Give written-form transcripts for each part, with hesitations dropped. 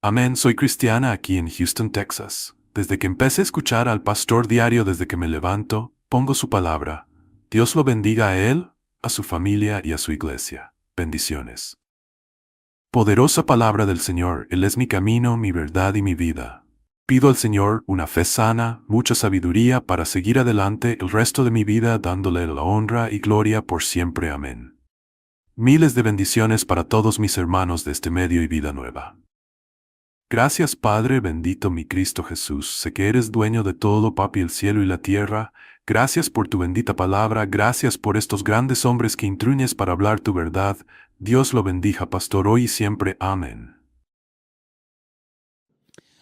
Amén, soy cristiana aquí en Houston, Texas. Desde que empecé a escuchar al pastor diario desde que me levanto, pongo su palabra. Dios lo bendiga a él, a su familia y a su iglesia. Bendiciones. Poderosa palabra del Señor, Él es mi camino, mi verdad y mi vida. Pido al Señor una fe sana, mucha sabiduría para seguir adelante el resto de mi vida dándole la honra y gloria por siempre. Amén. Miles de bendiciones para todos mis hermanos de este medio y vida nueva. Gracias Padre bendito mi Cristo Jesús, sé que eres dueño de todo, papi, el cielo y la tierra. Gracias por tu bendita palabra, gracias por estos grandes hombres que instruyes para hablar tu verdad. Dios lo bendiga, pastor, hoy y siempre. Amén.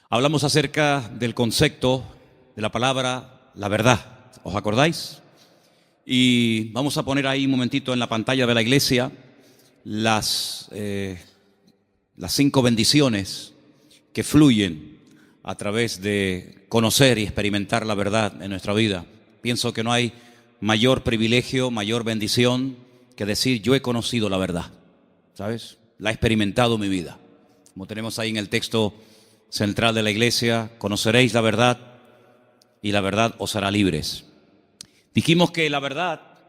Hablamos acerca del concepto de la palabra la verdad. ¿Os acordáis? Y vamos a poner ahí un momentito en la pantalla de la iglesia las 5 bendiciones que fluyen a través de conocer y experimentar la verdad en nuestra vida. Pienso que no hay mayor privilegio, mayor bendición que decir yo he conocido la verdad, ¿sabes? La he experimentado en mi vida. Como tenemos ahí en el texto central de la iglesia, conoceréis la verdad y la verdad os hará libres. Dijimos que la verdad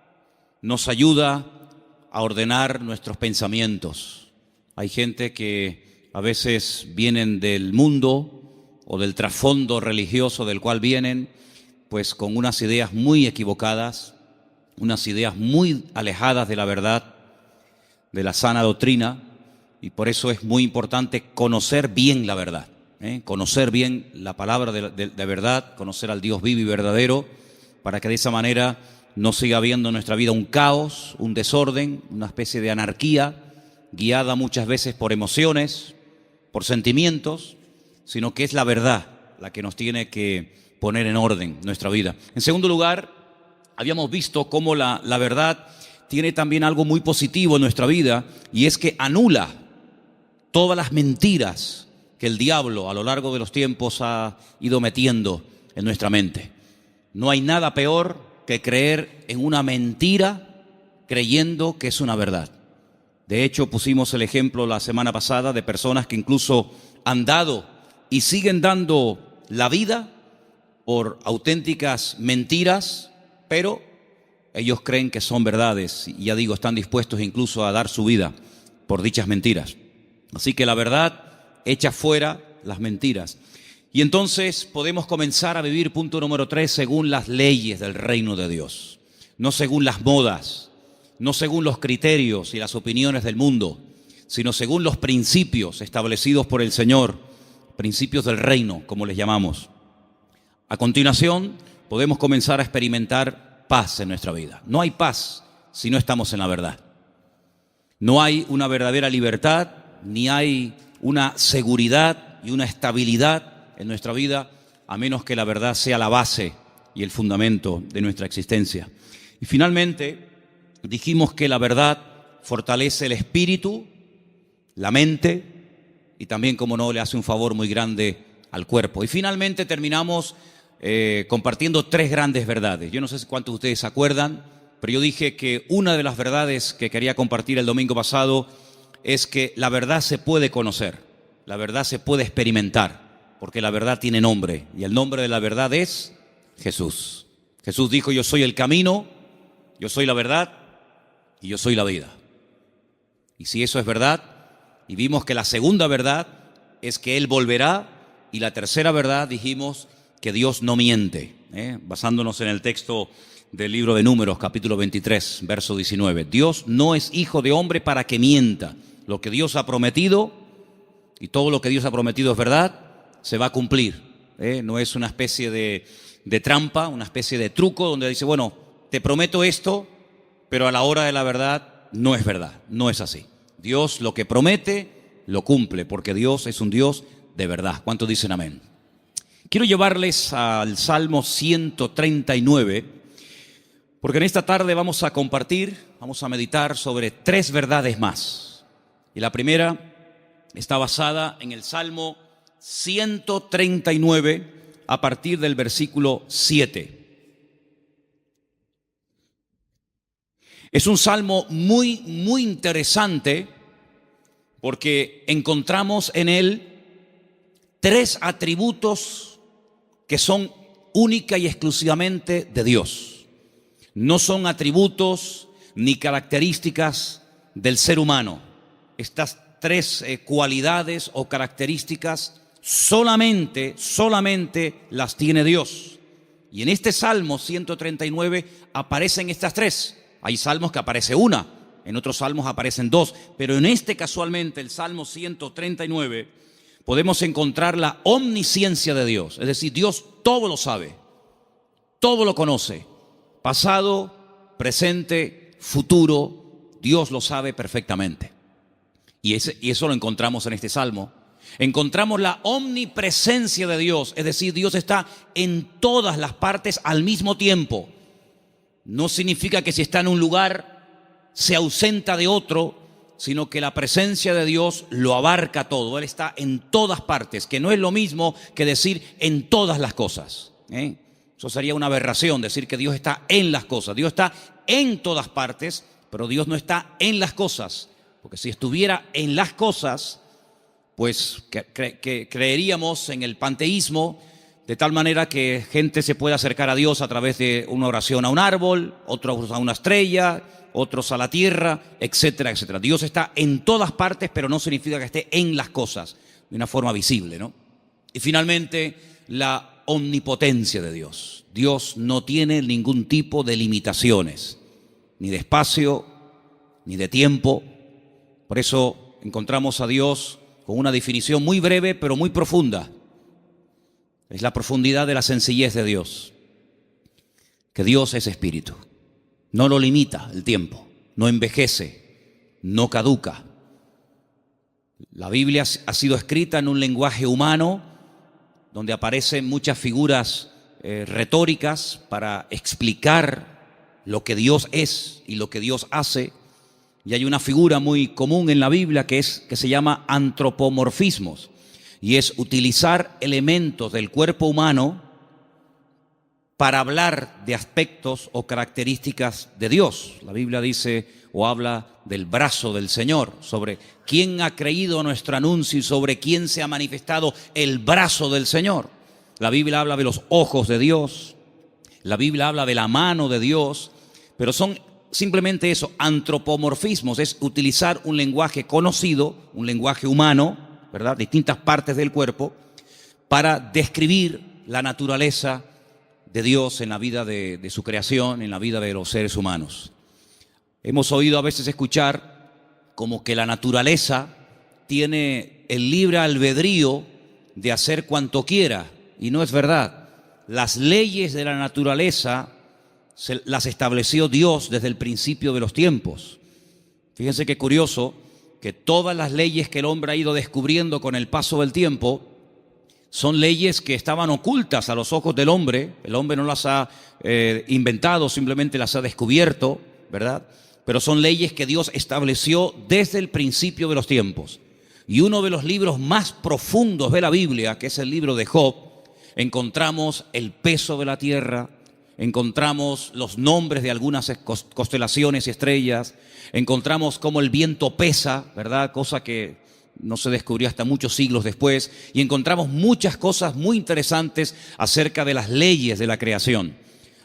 nos ayuda a ordenar nuestros pensamientos. Hay gente que a veces vienen del mundo o del trasfondo religioso del cual vienen, pues con unas ideas muy equivocadas, unas ideas muy alejadas de la verdad, de la sana doctrina, y por eso es muy importante conocer bien la verdad. Conocer bien la palabra de verdad, conocer al Dios vivo y verdadero, para que de esa manera no siga habiendo en nuestra vida un caos, un desorden, una especie de anarquía, guiada muchas veces por emociones, por sentimientos, sino que es la verdad la que nos tiene que poner en orden nuestra vida. En segundo lugar, habíamos visto cómo la verdad tiene también algo muy positivo en nuestra vida, y es que anula todas las mentiras que el diablo a lo largo de los tiempos ha ido metiendo en nuestra mente. No hay nada peor que creer en una mentira creyendo que es una verdad. De hecho, pusimos el ejemplo la semana pasada de personas que incluso han dado y siguen dando la vida por auténticas mentiras, pero ellos creen que son verdades y ya digo, están dispuestos incluso a dar su vida por dichas mentiras. Así que la verdad echa fuera las mentiras. Y entonces podemos comenzar a vivir, punto número 3, según las leyes del reino de Dios. No según las modas, no según los criterios y las opiniones del mundo, sino según los principios establecidos por el Señor, principios del reino, como les llamamos. A continuación, podemos comenzar a experimentar paz en nuestra vida. No hay paz si no estamos en la verdad. No hay una verdadera libertad, ni hay una seguridad y una estabilidad en nuestra vida, a menos que la verdad sea la base y el fundamento de nuestra existencia. Y finalmente, dijimos que la verdad fortalece el espíritu, la mente, y también, como no, le hace un favor muy grande al cuerpo. Y finalmente terminamos compartiendo 3 grandes verdades. Yo no sé cuántos de ustedes se acuerdan, pero yo dije que una de las verdades que quería compartir el domingo pasado es que la verdad se puede conocer, la verdad se puede experimentar, porque la verdad tiene nombre, y el nombre de la verdad es Jesús. Jesús dijo, yo soy el camino, yo soy la verdad y yo soy la vida. Y si eso es verdad, y vimos que la segunda verdad es que Él volverá, y la tercera verdad dijimos que Dios no miente, basándonos en el texto del libro de Números, capítulo 23, verso 19. Dios no es hijo de hombre para que mienta. Lo que Dios ha prometido, y todo lo que Dios ha prometido es verdad, se va a cumplir. No es una especie de trampa, una especie de truco donde dice, bueno, te prometo esto, pero a la hora de la verdad no es verdad, no es así. Dios lo que promete, lo cumple, porque Dios es un Dios de verdad. ¿Cuántos dicen amén? Quiero llevarles al Salmo 139, porque en esta tarde vamos a compartir, vamos a meditar sobre 3 verdades más. Y la primera está basada en el Salmo 139 a partir del versículo 7. Es un salmo muy interesante porque encontramos en él tres atributos que son única y exclusivamente de Dios. No son atributos ni características del ser humano. Estas tres cualidades o características solamente las tiene Dios. Y en este Salmo 139 aparecen estas tres. Hay salmos que aparece una, en otros salmos aparecen dos, pero en este casualmente, el Salmo 139, podemos encontrar la omnisciencia de Dios. Es decir, Dios todo lo sabe, todo lo conoce, pasado, presente, futuro, Dios lo sabe perfectamente. Y eso lo encontramos en este Salmo. Encontramos la omnipresencia de Dios, es decir, Dios está en todas las partes al mismo tiempo. No significa que si está en un lugar se ausenta de otro, sino que la presencia de Dios lo abarca todo. Él está en todas partes, que no es lo mismo que decir en todas las cosas. Eso sería una aberración, decir que Dios está en las cosas. Dios está en todas partes, pero Dios no está en las cosas. Porque si estuviera en las cosas, pues creeríamos en el panteísmo, de tal manera que gente se puede acercar a Dios a través de una oración a un árbol, otros a una estrella, otros a la tierra, etcétera, etcétera. Dios está en todas partes, pero no significa que esté en las cosas, de una forma visible, ¿no? Y finalmente, la omnipotencia de Dios. Dios no tiene ningún tipo de limitaciones, ni de espacio, ni de tiempo. Por eso encontramos a Dios con una definición muy breve, pero muy profunda. Es la profundidad de la sencillez de Dios. Que Dios es espíritu. No lo limita el tiempo, no envejece, no caduca. La Biblia ha sido escrita en un lenguaje humano donde aparecen muchas figuras retóricas para explicar lo que Dios es y lo que Dios hace. Y hay una figura muy común en la Biblia que se llama antropomorfismos, y es utilizar elementos del cuerpo humano para hablar de aspectos o características de Dios. La Biblia dice o habla del brazo del Señor, sobre quién ha creído nuestro anuncio y sobre quién se ha manifestado el brazo del Señor. La Biblia habla de los ojos de Dios, la Biblia habla de la mano de Dios, pero son simplemente eso, antropomorfismos, es utilizar un lenguaje conocido, un lenguaje humano, ¿verdad?, distintas partes del cuerpo, para describir la naturaleza de Dios en la vida de su creación, en la vida de los seres humanos. Hemos oído a veces escuchar como que la naturaleza tiene el libre albedrío de hacer cuanto quiera, y no es verdad. Las leyes de la naturaleza las estableció Dios desde el principio de los tiempos. Fíjense qué curioso que todas las leyes que el hombre ha ido descubriendo con el paso del tiempo son leyes que estaban ocultas a los ojos del hombre. El hombre no las ha inventado, simplemente las ha descubierto, ¿verdad? Pero son leyes que Dios estableció desde el principio de los tiempos. Y uno de los libros más profundos de la Biblia, que es el libro de Job, encontramos el peso de la tierra, encontramos los nombres de algunas constelaciones y estrellas, encontramos cómo el viento pesa, ¿verdad? Cosa que no se descubrió hasta muchos siglos después, y encontramos muchas cosas muy interesantes acerca de las leyes de la creación.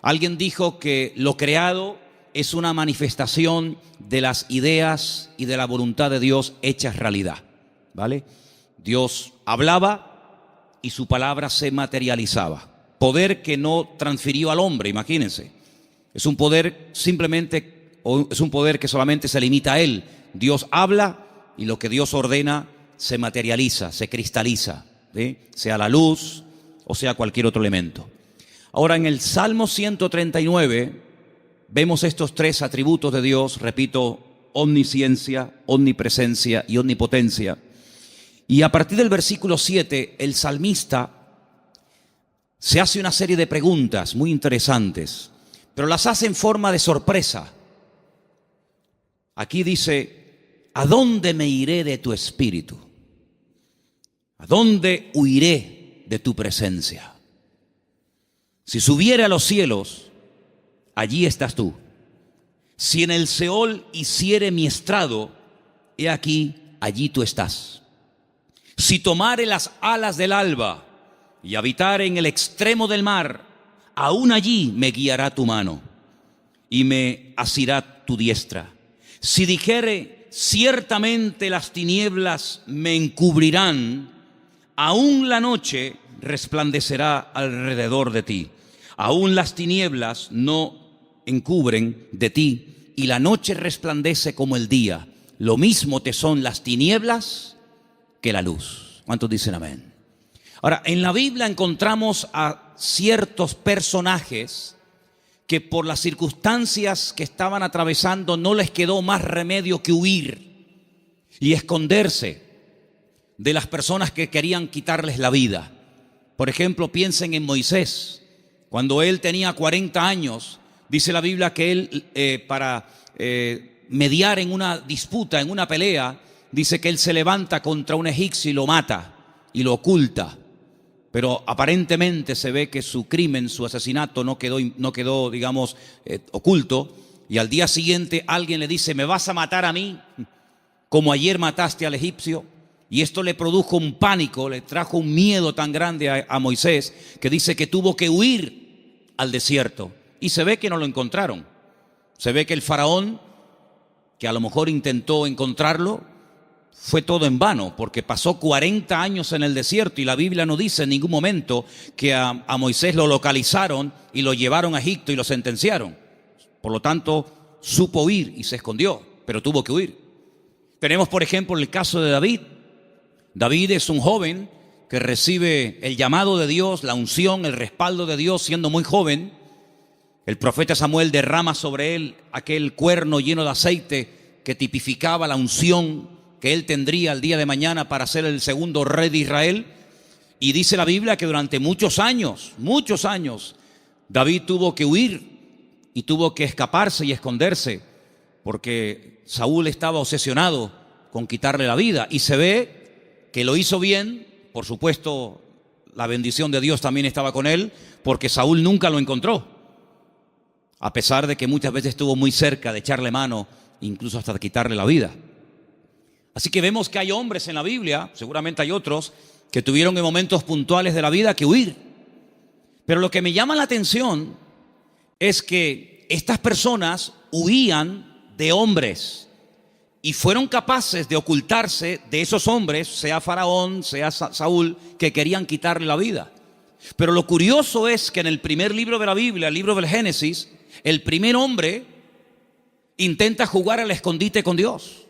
Alguien dijo que lo creado es una manifestación de las ideas y de la voluntad de Dios hechas realidad, ¿vale? Dios hablaba y su palabra se materializaba. Poder que no transfirió al hombre, imagínense. Es un poder es un poder que solamente se limita a él. Dios habla y lo que Dios ordena se materializa, se cristaliza, ¿sí? Sea la luz o sea cualquier otro elemento. Ahora, en el Salmo 139 vemos estos tres atributos de Dios, repito, omnisciencia, omnipresencia y omnipotencia. Y a partir del versículo 7, el salmista se hace una serie de preguntas muy interesantes, pero las hace en forma de sorpresa. Aquí dice: ¿a dónde me iré de tu espíritu? ¿A dónde huiré de tu presencia? Si subiere a los cielos, allí estás tú. Si en el Seol hiciere mi estrado, he aquí, allí tú estás. Si tomare las alas del alba y habitare en el extremo del mar, aún allí me guiará tu mano y me asirá tu diestra. Si dijere, ciertamente las tinieblas me encubrirán, aún la noche resplandecerá alrededor de ti. Aún las tinieblas no encubren de ti, y la noche resplandece como el día. Lo mismo te son las tinieblas que la luz. ¿Cuántos dicen amén? Ahora, en la Biblia encontramos a ciertos personajes que por las circunstancias que estaban atravesando no les quedó más remedio que huir y esconderse de las personas que querían quitarles la vida. Por ejemplo, piensen en Moisés. Cuando él tenía 40 años, dice la Biblia que él para mediar en una disputa, en una pelea, dice que él se levanta contra un egipcio y lo mata y lo oculta. Pero aparentemente se ve que su crimen, su asesinato no quedó, digamos, oculto. Y al día siguiente alguien le dice, ¿me vas a matar a mí como ayer mataste al egipcio? Y esto le produjo un pánico, le trajo un miedo tan grande a Moisés, que dice que tuvo que huir al desierto. Y se ve que no lo encontraron. Se ve que el faraón, que a lo mejor intentó encontrarlo, fue todo en vano, porque pasó 40 años en el desierto y la Biblia no dice en ningún momento que a Moisés lo localizaron y lo llevaron a Egipto y lo sentenciaron. Por lo tanto, supo huir y se escondió, pero tuvo que huir. Tenemos, por ejemplo, el caso de David. David es un joven que recibe el llamado de Dios, la unción, el respaldo de Dios siendo muy joven. El profeta Samuel derrama sobre él aquel cuerno lleno de aceite que tipificaba la unción que él tendría el día de mañana para ser el segundo rey de Israel. Y dice la Biblia que durante muchos años, David tuvo que huir y tuvo que escaparse y esconderse, porque Saúl estaba obsesionado con quitarle la vida. Y se ve que lo hizo bien, por supuesto, la bendición de Dios también estaba con él, porque Saúl nunca lo encontró, a pesar de que muchas veces estuvo muy cerca de echarle mano, incluso hasta de quitarle la vida. Así que vemos que hay hombres en la Biblia, seguramente hay otros, que tuvieron en momentos puntuales de la vida que huir. Pero lo que me llama la atención es que estas personas huían de hombres y fueron capaces de ocultarse de esos hombres, sea Faraón, sea Saúl, que querían quitarle la vida. Pero lo curioso es que en el primer libro de la Biblia, el libro del Génesis, el primer hombre intenta jugar al escondite con Dios.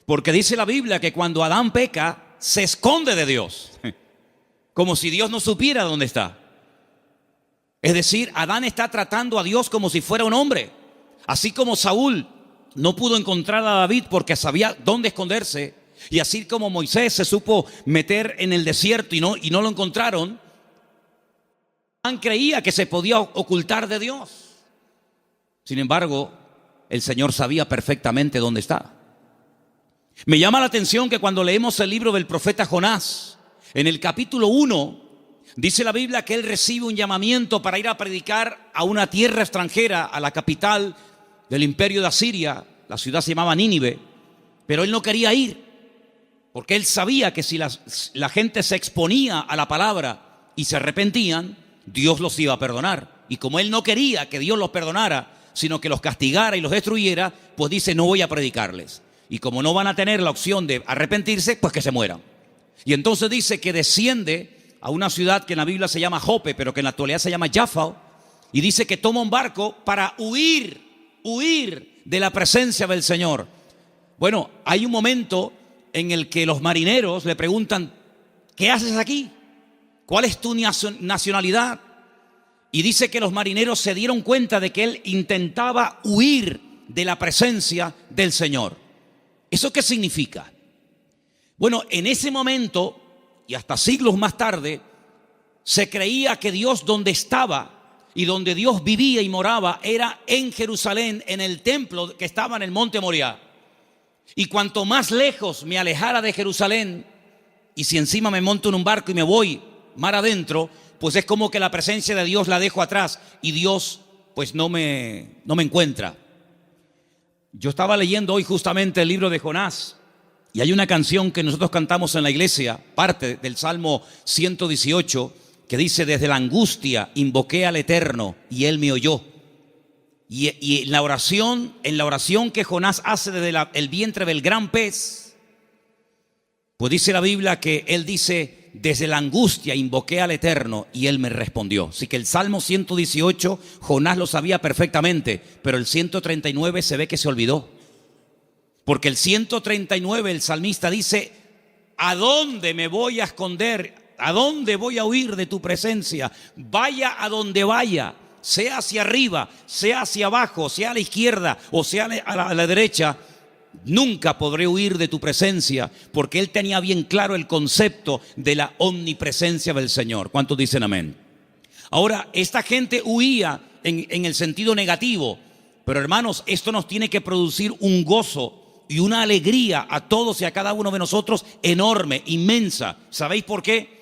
Porque dice la Biblia que cuando Adán peca, se esconde de Dios, como si Dios no supiera dónde está. Es decir, Adán está tratando a Dios como si fuera un hombre. Así como Saúl no pudo encontrar a David porque sabía dónde esconderse, y así como Moisés se supo meter en el desierto y no lo encontraron, Adán creía que se podía ocultar de Dios. Sin embargo, el Señor sabía perfectamente dónde está. Me llama la atención que cuando leemos el libro del profeta Jonás, en el capítulo 1, dice la Biblia que él recibe un llamamiento para ir a predicar a una tierra extranjera, a la capital del imperio de Asiria. La ciudad se llamaba Nínive, pero él no quería ir, porque él sabía que si la gente se exponía a la palabra y se arrepentían, Dios los iba a perdonar. Y como él no quería que Dios los perdonara, sino que los castigara y los destruyera, pues dice, no voy a predicarles. Y como no van a tener la opción de arrepentirse, pues que se mueran. Y entonces dice que desciende a una ciudad que en la Biblia se llama Jope, pero que en la actualidad se llama Jaffa, y dice que toma un barco para huir de la presencia del Señor. Bueno, hay un momento en el que los marineros le preguntan, ¿qué haces aquí? ¿Cuál es tu nacionalidad? Y dice que los marineros se dieron cuenta de que él intentaba huir de la presencia del Señor. ¿Eso qué significa? Bueno, en ese momento, y hasta siglos más tarde, se creía que Dios donde estaba y donde Dios vivía y moraba era en Jerusalén, en el templo que estaba en el monte Moriah. Y cuanto más lejos me alejara de Jerusalén, y si encima me monto en un barco y me voy mar adentro, pues es como que la presencia de Dios la dejo atrás y Dios pues no me encuentra. Yo estaba leyendo hoy justamente el libro de Jonás Y hay una canción que nosotros cantamos en la iglesia, parte del Salmo 118, que dice: desde la angustia invoqué al Eterno y Él me oyó. Y en la oración que Jonás hace desde el vientre del gran pez, pues dice la Biblia que él dice: desde la angustia invoqué al Eterno y Él me respondió. Así que el Salmo 118 Jonás lo sabía perfectamente, pero el 139 se ve que se olvidó. Porque el 139 el salmista dice: ¿a dónde me voy a esconder? ¿A dónde voy a huir de tu presencia? Vaya a donde vaya, sea hacia arriba, sea hacia abajo, sea a la izquierda o sea a la derecha, nunca podré huir de tu presencia, porque él tenía bien claro el concepto de la omnipresencia del Señor. ¿Cuántos dicen amén? Ahora, esta gente huía en el sentido negativo, pero hermanos, esto nos tiene que producir un gozo y una alegría a todos y a cada uno de nosotros enorme, inmensa. ¿Sabéis por qué?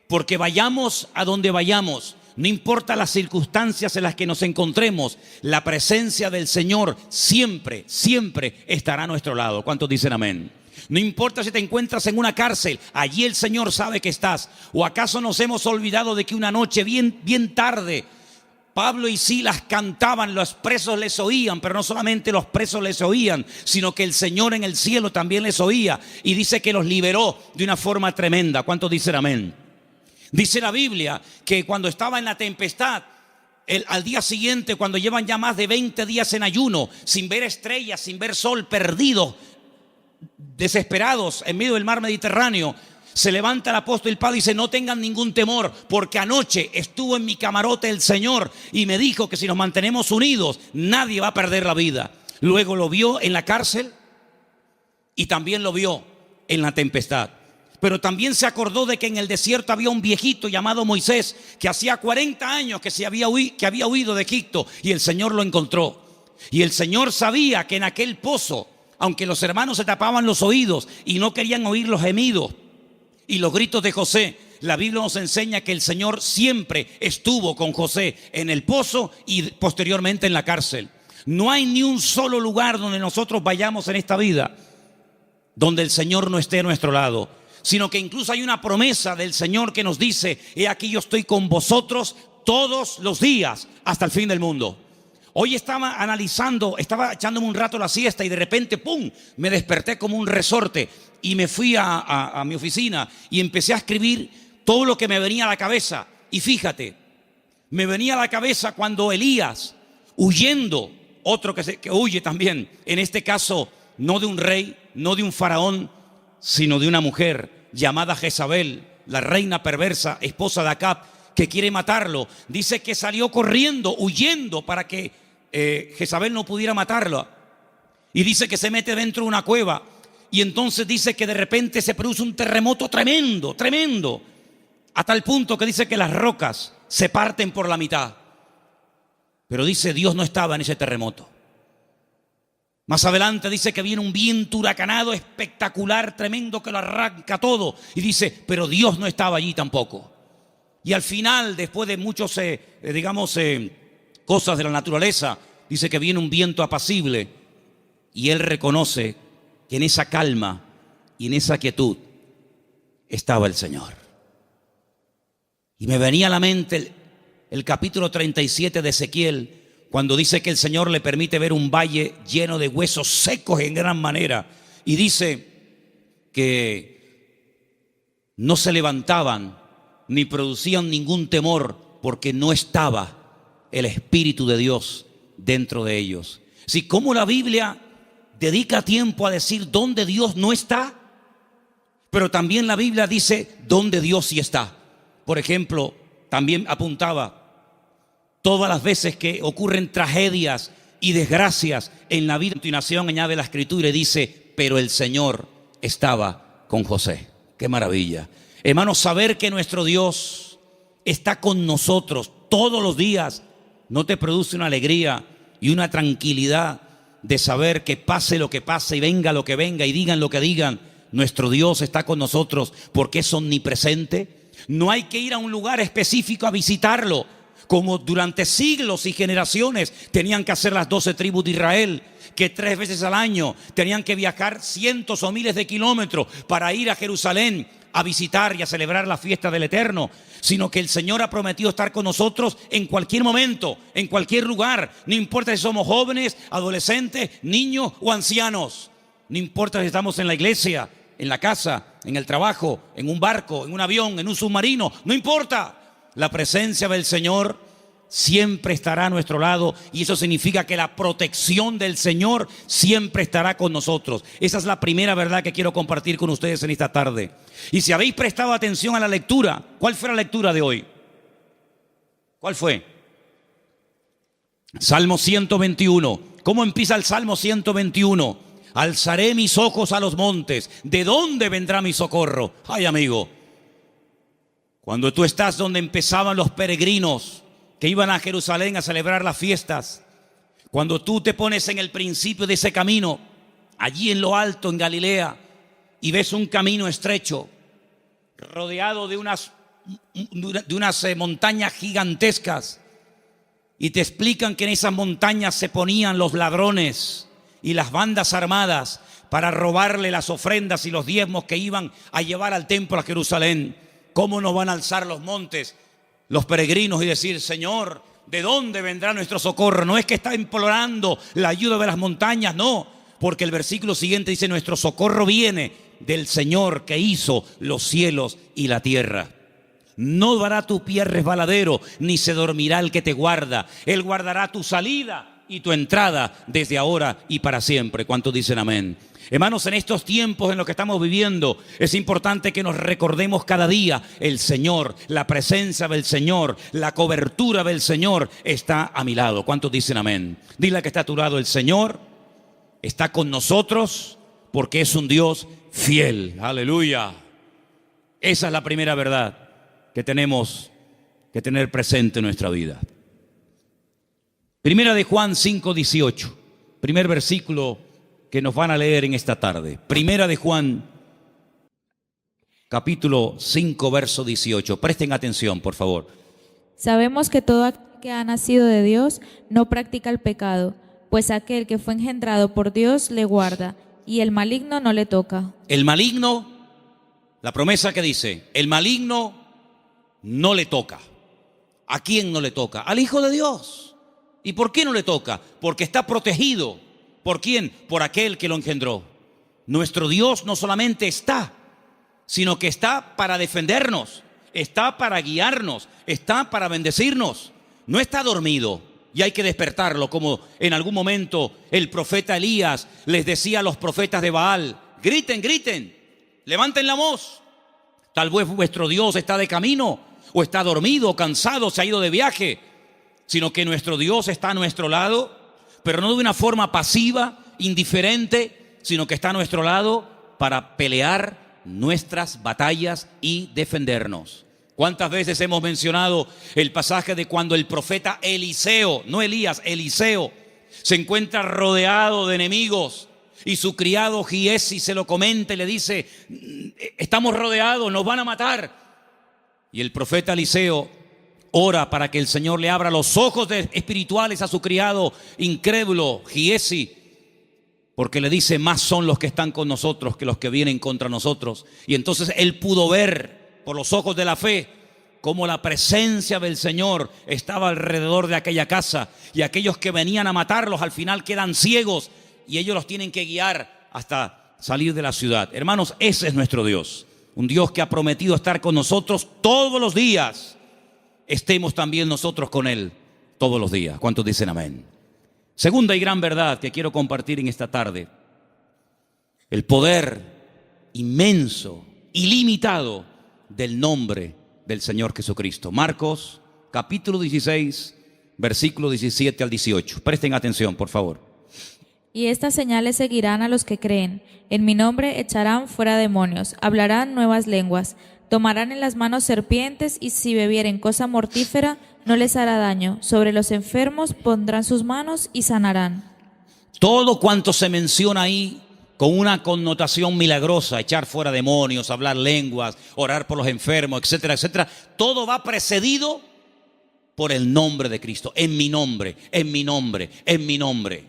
Porque vayamos a donde vayamos, no importa las circunstancias en las que nos encontremos, la presencia del Señor siempre, siempre estará a nuestro lado. ¿Cuántos dicen amén? No importa si te encuentras en una cárcel, allí el Señor sabe que estás. ¿O acaso nos hemos olvidado de que una noche bien tarde Pablo y Silas cantaban, los presos les oían, pero no solamente los presos les oían, sino que el Señor en el cielo también les oía, y dice que los liberó de una forma tremenda? ¿Cuántos dicen amén? Dice la Biblia que cuando estaba en la tempestad, al día siguiente, cuando llevan ya más de 20 días en ayuno, sin ver estrellas, sin ver sol, perdidos, desesperados en medio del mar Mediterráneo, se levanta el apóstol Pablo y dice: no tengan ningún temor, porque anoche estuvo en mi camarote el Señor y me dijo que si nos mantenemos unidos, nadie va a perder la vida. Luego lo vio en la cárcel y también lo vio en la tempestad. Pero también se acordó de que en el desierto había un viejito llamado Moisés, que hacía 40 años que había huido de Egipto, y el Señor lo encontró. Y el Señor sabía que en aquel pozo, aunque los hermanos se tapaban los oídos y no querían oír los gemidos y los gritos de José, la Biblia nos enseña que el Señor siempre estuvo con José en el pozo y posteriormente en la cárcel. No hay ni un solo lugar donde nosotros vayamos en esta vida donde el Señor no esté a nuestro lado, sino que incluso hay una promesa del Señor que nos dice: he aquí yo estoy con vosotros todos los días hasta el fin del mundo. Hoy estaba analizando, estaba echándome un rato la siesta y de repente, ¡pum!, me desperté como un resorte y me fui a mi oficina y empecé a escribir todo lo que me venía a la cabeza. Y fíjate, me venía a la cabeza cuando Elías, huyendo, otro que huye también, en este caso no de un rey, no de un faraón, sino de una mujer llamada Jezabel, la reina perversa, esposa de Acab, que quiere matarlo. Dice que salió corriendo, huyendo, para que Jezabel no pudiera matarlo. Y dice que se mete dentro de una cueva. Y entonces dice que de repente se produce un terremoto tremendo, tremendo, a tal punto que dice que las rocas se parten por la mitad. Pero dice, Dios no estaba en ese terremoto. Más adelante dice que viene un viento huracanado espectacular, tremendo, que lo arranca todo. Y dice, pero Dios no estaba allí tampoco. Y al final, después de muchos, cosas de la naturaleza, dice que viene un viento apacible. Y él reconoce que en esa calma y en esa quietud estaba el Señor. Y me venía a la mente el capítulo 37 de Ezequiel, cuando dice que el Señor le permite ver un valle lleno de huesos secos en gran manera. Y dice que no se levantaban ni producían ningún temor, porque no estaba el Espíritu de Dios dentro de ellos. Si como la Biblia dedica tiempo a decir dónde Dios no está, pero también la Biblia dice dónde Dios sí está. Por ejemplo, también apuntaba todas las veces que ocurren tragedias y desgracias en la vida. A continuación añade la Escritura y dice, pero el Señor estaba con José. ¡Qué maravilla! Hermanos, saber que nuestro Dios está con nosotros todos los días, ¿no te produce una alegría y una tranquilidad de saber que pase lo que pase y venga lo que venga y digan lo que digan, nuestro Dios está con nosotros porque es omnipresente? No hay que ir a un lugar específico a visitarlo. como durante siglos y generaciones tenían que hacer las 12 tribus de Israel, que 3 veces al año tenían que viajar cientos o miles de kilómetros para ir a Jerusalén a visitar y a celebrar la fiesta del Eterno, sino que el Señor ha prometido estar con nosotros en cualquier momento, en cualquier lugar, no importa si somos jóvenes, adolescentes, niños o ancianos, no importa si estamos en la iglesia, en la casa, en el trabajo, en un barco, en un avión, en un submarino, no importa. La presencia del Señor siempre estará a nuestro lado, y eso significa que la protección del Señor siempre estará con nosotros. Esa es la primera verdad que quiero compartir con ustedes en esta tarde. Y si habéis prestado atención a la lectura, ¿cuál fue la lectura de hoy? ¿Cuál fue? Salmo 121. ¿Cómo empieza el Salmo 121? Alzaré mis ojos a los montes. ¿De dónde vendrá mi socorro? Ay, amigo, cuando tú estás donde empezaban los peregrinos que iban a Jerusalén a celebrar las fiestas, cuando tú te pones en el principio de ese camino, allí en lo alto, en Galilea, y ves un camino estrecho, rodeado de unas montañas gigantescas, y te explican que en esas montañas se ponían los ladrones y las bandas armadas para robarle las ofrendas y los diezmos que iban a llevar al templo a Jerusalén. ¿Cómo nos van a alzar los montes los peregrinos y decir: Señor, ¿de dónde vendrá nuestro socorro? No es que está implorando la ayuda de las montañas, no, porque el versículo siguiente dice: nuestro socorro viene del Señor que hizo los cielos y la tierra. No dará tu pie resbaladero, ni se dormirá el que te guarda. Él guardará tu salida y tu entrada desde ahora y para siempre. ¿Cuántos dicen amén? Hermanos, en estos tiempos en los que estamos viviendo, es importante que nos recordemos cada día: el Señor, la presencia del Señor, la cobertura del Señor está a mi lado. ¿Cuántos dicen amén? Dile a que está a tu lado: el Señor está con nosotros porque es un Dios fiel. Aleluya. Esa es la primera verdad que tenemos que tener presente en nuestra vida. Primera de Juan 5:18, primer versículo que nos van a leer en esta tarde. Primera de Juan, capítulo 5, verso 18. Presten atención, por favor. Sabemos que todo aquel que ha nacido de Dios no practica el pecado, pues aquel que fue engendrado por Dios le guarda, y el maligno no le toca. El maligno, la promesa que dice, el maligno no le toca. ¿A quién no le toca? Al Hijo de Dios. ¿Y por qué no le toca? Porque está protegido. ¿Por quién? Por aquel que lo engendró. Nuestro Dios no solamente está, sino que está para defendernos, está para guiarnos, está para bendecirnos. No está dormido y hay que despertarlo, como en algún momento el profeta Elías les decía a los profetas de Baal: griten, griten, levanten la voz. Tal vez vuestro Dios está de camino, o está dormido, o cansado, se ha ido de viaje. Sino que nuestro Dios está a nuestro lado, pero no de una forma pasiva, indiferente, sino que está a nuestro lado para pelear nuestras batallas y defendernos. ¿Cuántas veces hemos mencionado el pasaje de cuando el profeta Eliseo, no Elías, Eliseo, se encuentra rodeado de enemigos y su criado Giesi se lo comenta y le dice: estamos rodeados, nos van a matar? Y el profeta Eliseo ora para que el Señor le abra los ojos espirituales a su criado incrédulo Giesi, porque le dice: más son los que están con nosotros que los que vienen contra nosotros. Y entonces él pudo ver por los ojos de la fe cómo la presencia del Señor estaba alrededor de aquella casa, y aquellos que venían a matarlos al final quedan ciegos y ellos los tienen que guiar hasta salir de la ciudad. Hermanos, ese es nuestro Dios, un Dios que ha prometido estar con nosotros todos los días. Estemos también nosotros con Él todos los días. ¿Cuántos dicen amén? Segunda y gran verdad que quiero compartir en esta tarde: el poder inmenso, ilimitado del nombre del Señor Jesucristo. Marcos, capítulo 16, versículo 17 al 18. Presten atención, por favor. Y estas señales seguirán a los que creen. En mi nombre echarán fuera demonios, hablarán nuevas lenguas, tomarán en las manos serpientes, y si bebieren cosa mortífera no les hará daño. Sobre los enfermos pondrán sus manos y sanarán. Todo cuanto se menciona ahí con una connotación milagrosa: echar fuera demonios, hablar lenguas, orar por los enfermos, etcétera, etcétera, todo va precedido por el nombre de Cristo, en mi nombre, en mi nombre, en mi nombre.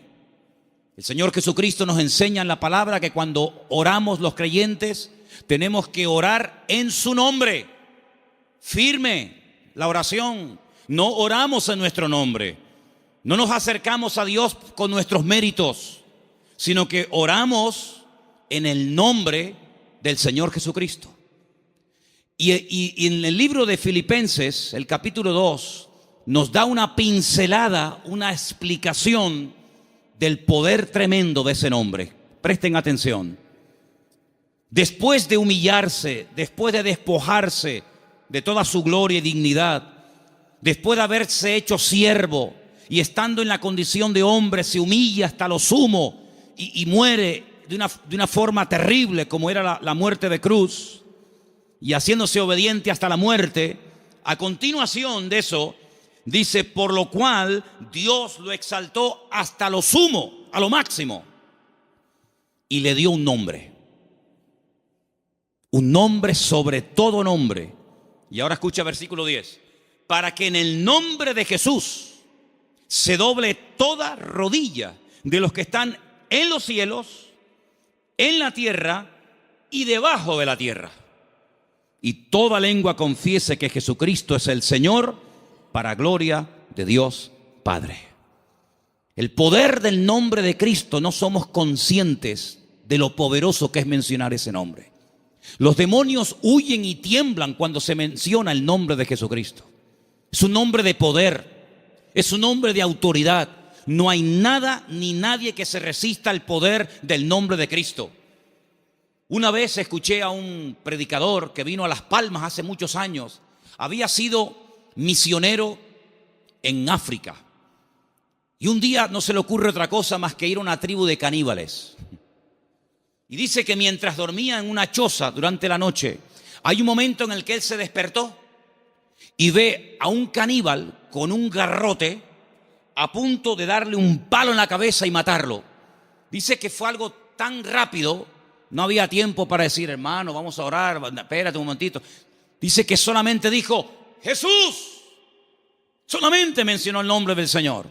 El Señor Jesucristo nos enseña en la palabra que cuando oramos los creyentes, tenemos que orar en su nombre. Firme la oración. No oramos en nuestro nombre. No nos acercamos a Dios con nuestros méritos, sino que oramos en el nombre del Señor Jesucristo. Y en el libro de Filipenses, el capítulo 2, nos da una pincelada, una explicación del poder tremendo de ese nombre. Presten atención. Después de humillarse, después de despojarse de toda su gloria y dignidad, después de haberse hecho siervo y estando en la condición de hombre, se humilla hasta lo sumo y muere de una forma terrible como era la muerte de cruz, y haciéndose obediente hasta la muerte. A continuación de eso dice: por lo cual Dios lo exaltó hasta lo sumo, a lo máximo, y le dio un nombre sobre todo nombre. Y ahora escucha versículo 10: para que en el nombre de Jesús se doble toda rodilla de los que están en los cielos, en la tierra y debajo de la tierra, y toda lengua confiese que Jesucristo es el Señor, para gloria de Dios Padre. El poder del nombre de Cristo, no somos conscientes de lo poderoso que es mencionar ese nombre. Los demonios huyen y tiemblan cuando se menciona el nombre de Jesucristo. Es un nombre de poder, es un nombre de autoridad. No hay nada ni nadie que se resista al poder del nombre de Cristo. Una vez escuché a un predicador que vino a Las Palmas hace muchos años. Había sido misionero en África. Y un día no se le ocurre otra cosa más que ir a una tribu de caníbales. Y dice que mientras dormía en una choza durante la noche, hay un momento en el que él se despertó y ve a un caníbal con un garrote a punto de darle un palo en la cabeza y matarlo. Dice que fue algo tan rápido, no había tiempo para decir: hermano, vamos a orar, espérate un momentito. Dice que solamente dijo: Jesús. Solamente mencionó el nombre del Señor.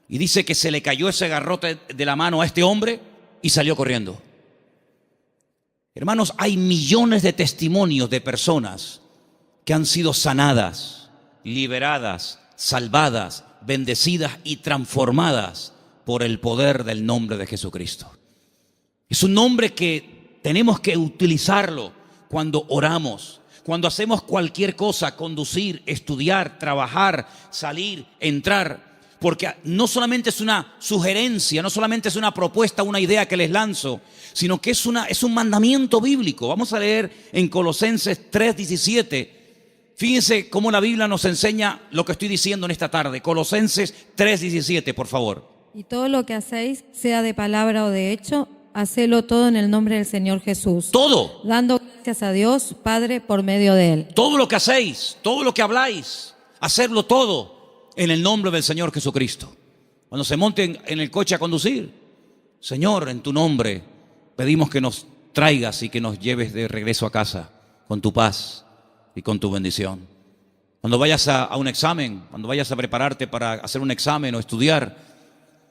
Y dice que se le cayó ese garrote de la mano a este hombre y salió corriendo. Hermanos, hay millones de testimonios de personas que han sido sanadas, liberadas, salvadas, bendecidas y transformadas por el poder del nombre de Jesucristo. Es un nombre que tenemos que utilizarlo cuando oramos, cuando hacemos cualquier cosa: conducir, estudiar, trabajar, salir, entrar. Porque no solamente es una sugerencia, no solamente es una propuesta, una idea que les lanzo, sino que es un mandamiento bíblico. Vamos a leer en Colosenses 3:17. Fíjense cómo la Biblia nos enseña lo que estoy diciendo en esta tarde. Colosenses 3:17, por favor. Y todo lo que hacéis, sea de palabra o de hecho, hacedlo todo en el nombre del Señor Jesús. Todo. Dando gracias a Dios Padre por medio de Él. Todo lo que hacéis, todo lo que habláis, hacerlo todo en el nombre del Señor Jesucristo. Cuando se monten en el coche a conducir: Señor, en tu nombre pedimos que nos traigas y que nos lleves de regreso a casa con tu paz y con tu bendición. Cuando vayas a un examen, cuando vayas a prepararte para hacer un examen o estudiar: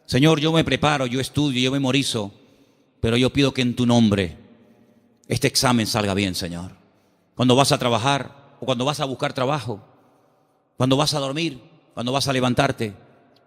Señor, yo me preparo, yo estudio, yo memorizo, pero yo pido que en tu nombre este examen salga bien, Señor. Cuando vas a trabajar o cuando vas a buscar trabajo, cuando vas a dormir, cuando vas a levantarte,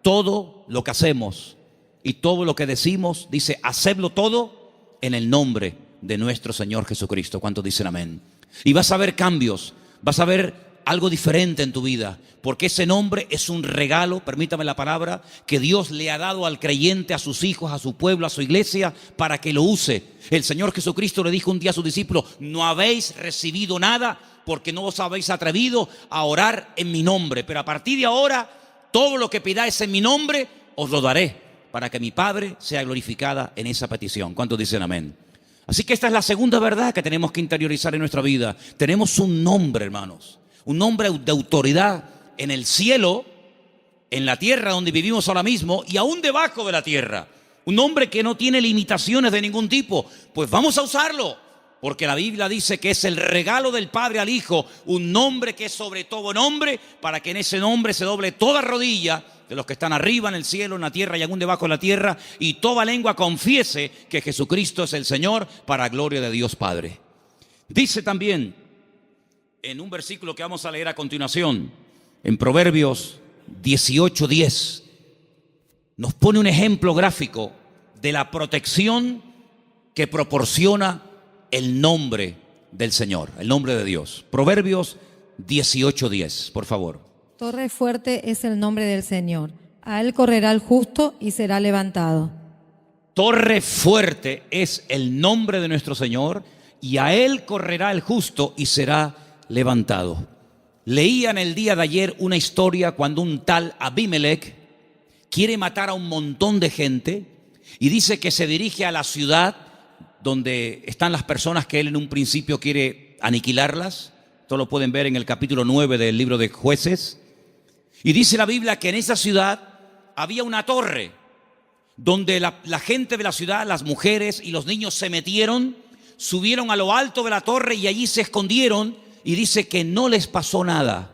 todo lo que hacemos y todo lo que decimos, dice: hacedlo todo en el nombre de nuestro Señor Jesucristo. ¿Cuántos dicen amén? Y vas a ver cambios, vas a ver algo diferente en tu vida, porque ese nombre es un regalo, permítame la palabra, que Dios le ha dado al creyente, a sus hijos, a su pueblo, a su iglesia, para que lo use. El Señor Jesucristo le dijo un día a sus discípulos: no habéis recibido nada porque no os habéis atrevido a orar en mi nombre, pero a partir de ahora todo lo que pidáis en mi nombre os lo daré, para que mi Padre sea glorificada en esa petición. ¿Cuántos dicen amén? Así que esta es la segunda verdad que tenemos que interiorizar en nuestra vida. Tenemos un nombre, hermanos, un nombre de autoridad en el cielo, en la tierra donde vivimos ahora mismo y aún debajo de la tierra. Un nombre que no tiene limitaciones de ningún tipo. Pues vamos a usarlo. porque la Biblia dice que es el regalo del Padre al Hijo, un nombre que es sobre todo nombre, para que en ese nombre se doble toda rodilla de los que están arriba en el cielo, en la tierra y aún debajo de la tierra, y toda lengua confiese que Jesucristo es el Señor, para gloria de Dios Padre. Dice también en un versículo que vamos a leer a continuación, en Proverbios 18:10, nos pone un ejemplo gráfico de la protección que proporciona el nombre del Señor, el nombre de Dios. Proverbios 18:10, por favor. Torre fuerte es el nombre del Señor. A él correrá el justo y será levantado. Torre fuerte es el nombre de nuestro Señor, y a él correrá el justo y será levantado. Leía en el día de ayer una historia cuando un tal Abimelech quiere matar a un montón de gente y dice que se dirige a la ciudad donde están las personas que él en un principio quiere aniquilarlas. Esto lo pueden ver en el capítulo 9 del libro de Jueces. Y dice la Biblia que en esa ciudad había una torre donde la gente de la ciudad, las mujeres y los niños se metieron, subieron a lo alto de la torre y allí se escondieron, y dice que no les pasó nada.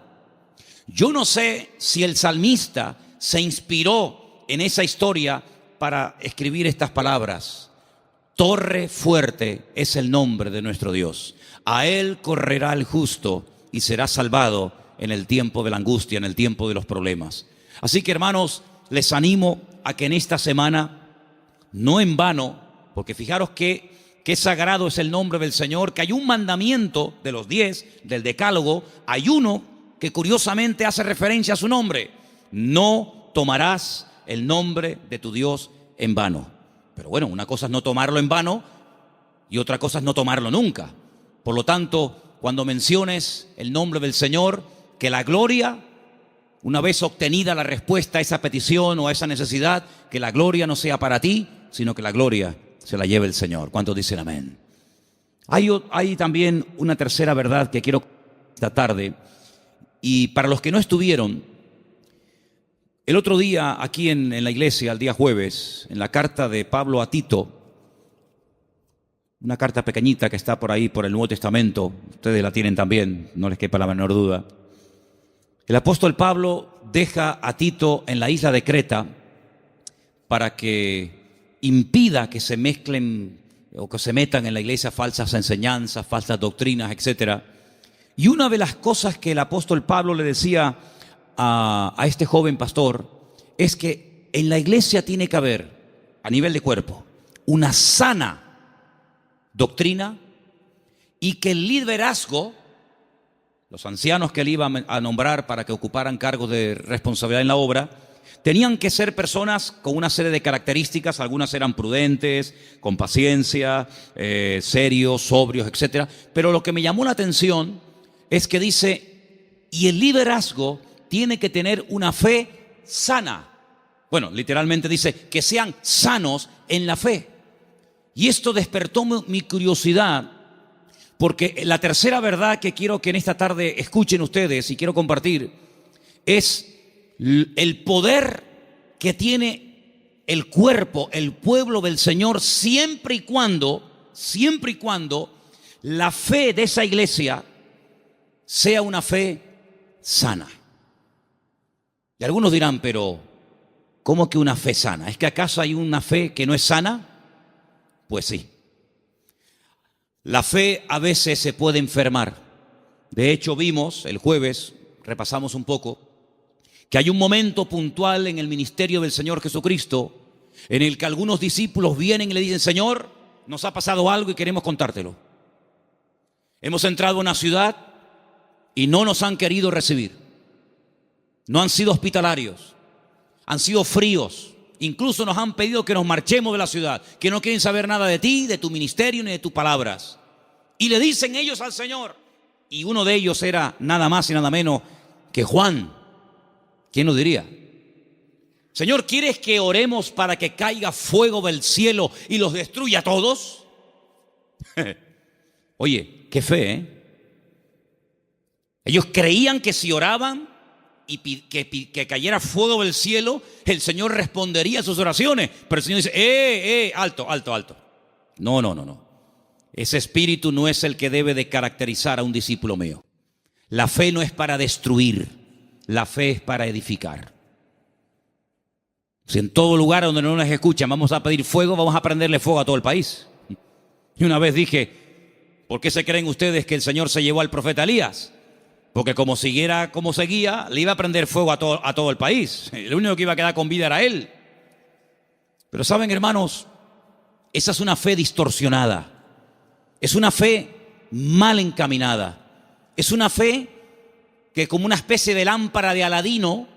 Yo no sé si el salmista se inspiró en esa historia para escribir estas palabras. Torre fuerte es el nombre de nuestro Dios. A él correrá el justo y será salvado en el tiempo de la angustia, en el tiempo de los problemas. Así que, hermanos, les animo a que en esta semana, no en vano, porque fijaros que sagrado es el nombre del Señor, que hay un mandamiento de los 10, del decálogo, hay uno que curiosamente hace referencia a su nombre: no tomarás el nombre de tu Dios en vano. Pero bueno, una cosa es no tomarlo en vano y otra cosa es no tomarlo nunca. Por lo tanto, cuando menciones el nombre del Señor, que la gloria, una vez obtenida la respuesta a esa petición o a esa necesidad, que la gloria no sea para ti, sino que la gloria se la lleve el Señor. ¿Cuántos dicen amén? Hay también una tercera verdad que quiero esta tarde, y para los que no estuvieron, el otro día aquí en la iglesia, el día jueves, en la carta de Pablo a Tito, una carta pequeñita que está por ahí por el Nuevo Testamento, ustedes la tienen también, no les quepa la menor duda. El apóstol Pablo deja a Tito en la isla de Creta para que impida que se mezclen o que se metan en la iglesia falsas enseñanzas, falsas doctrinas, etc. Y una de las cosas que el apóstol Pablo le decía a este joven pastor es que en la iglesia tiene que haber, a nivel de cuerpo, una sana doctrina, y que el liderazgo, los ancianos que él iba a nombrar para que ocuparan cargos de responsabilidad en la obra, tenían que ser personas con una serie de características. Algunas eran prudentes, con paciencia, serios, sobrios, etc. Pero lo que me llamó la atención es que dice, y el liderazgo tiene que tener una fe sana. Bueno, literalmente dice que sean sanos en la fe. Y esto despertó mi curiosidad, porque la tercera verdad que quiero que en esta tarde escuchen ustedes y quiero compartir es el poder que tiene el cuerpo, el pueblo del Señor, siempre y cuando la fe de esa iglesia sea una fe sana. Y algunos dirán, pero ¿cómo que una fe sana? ¿Es que acaso hay una fe que no es sana? Pues sí. La fe a veces se puede enfermar. De hecho, vimos el jueves, repasamos un poco, que hay un momento puntual en el ministerio del Señor Jesucristo en el que algunos discípulos vienen y le dicen, Señor, nos ha pasado algo y queremos contártelo. Hemos entrado a una ciudad y no nos han querido recibir. No han sido hospitalarios, han sido fríos. Incluso nos han pedido que nos marchemos de la ciudad, que no quieren saber nada de ti, de tu ministerio, ni de tus palabras. Y le dicen ellos al Señor, y uno de ellos era nada más y nada menos que Juan. ¿Quién lo diría? Señor, ¿quieres que oremos para que caiga fuego del cielo y los destruya a todos? Oye, qué fe, ¿eh? Ellos creían que si oraban y que cayera fuego del cielo, el Señor respondería a sus oraciones. Pero el Señor dice, alto. No. ese espíritu no es el que debe de caracterizar a un discípulo mío. La fe no es para destruir, la fe es para edificar. Si en todo lugar donde no nos escuchan vamos a pedir fuego, vamos a prenderle fuego a todo el país. Y una vez dije, ¿por qué se creen ustedes que el Señor se llevó al profeta Elías? Porque como siguiera como seguía, le iba a prender fuego a todo el país. El único que iba a quedar con vida era él. Pero saben, hermanos, esa es una fe distorsionada. Es una fe mal encaminada. Es una fe que, como una especie de lámpara de Aladino,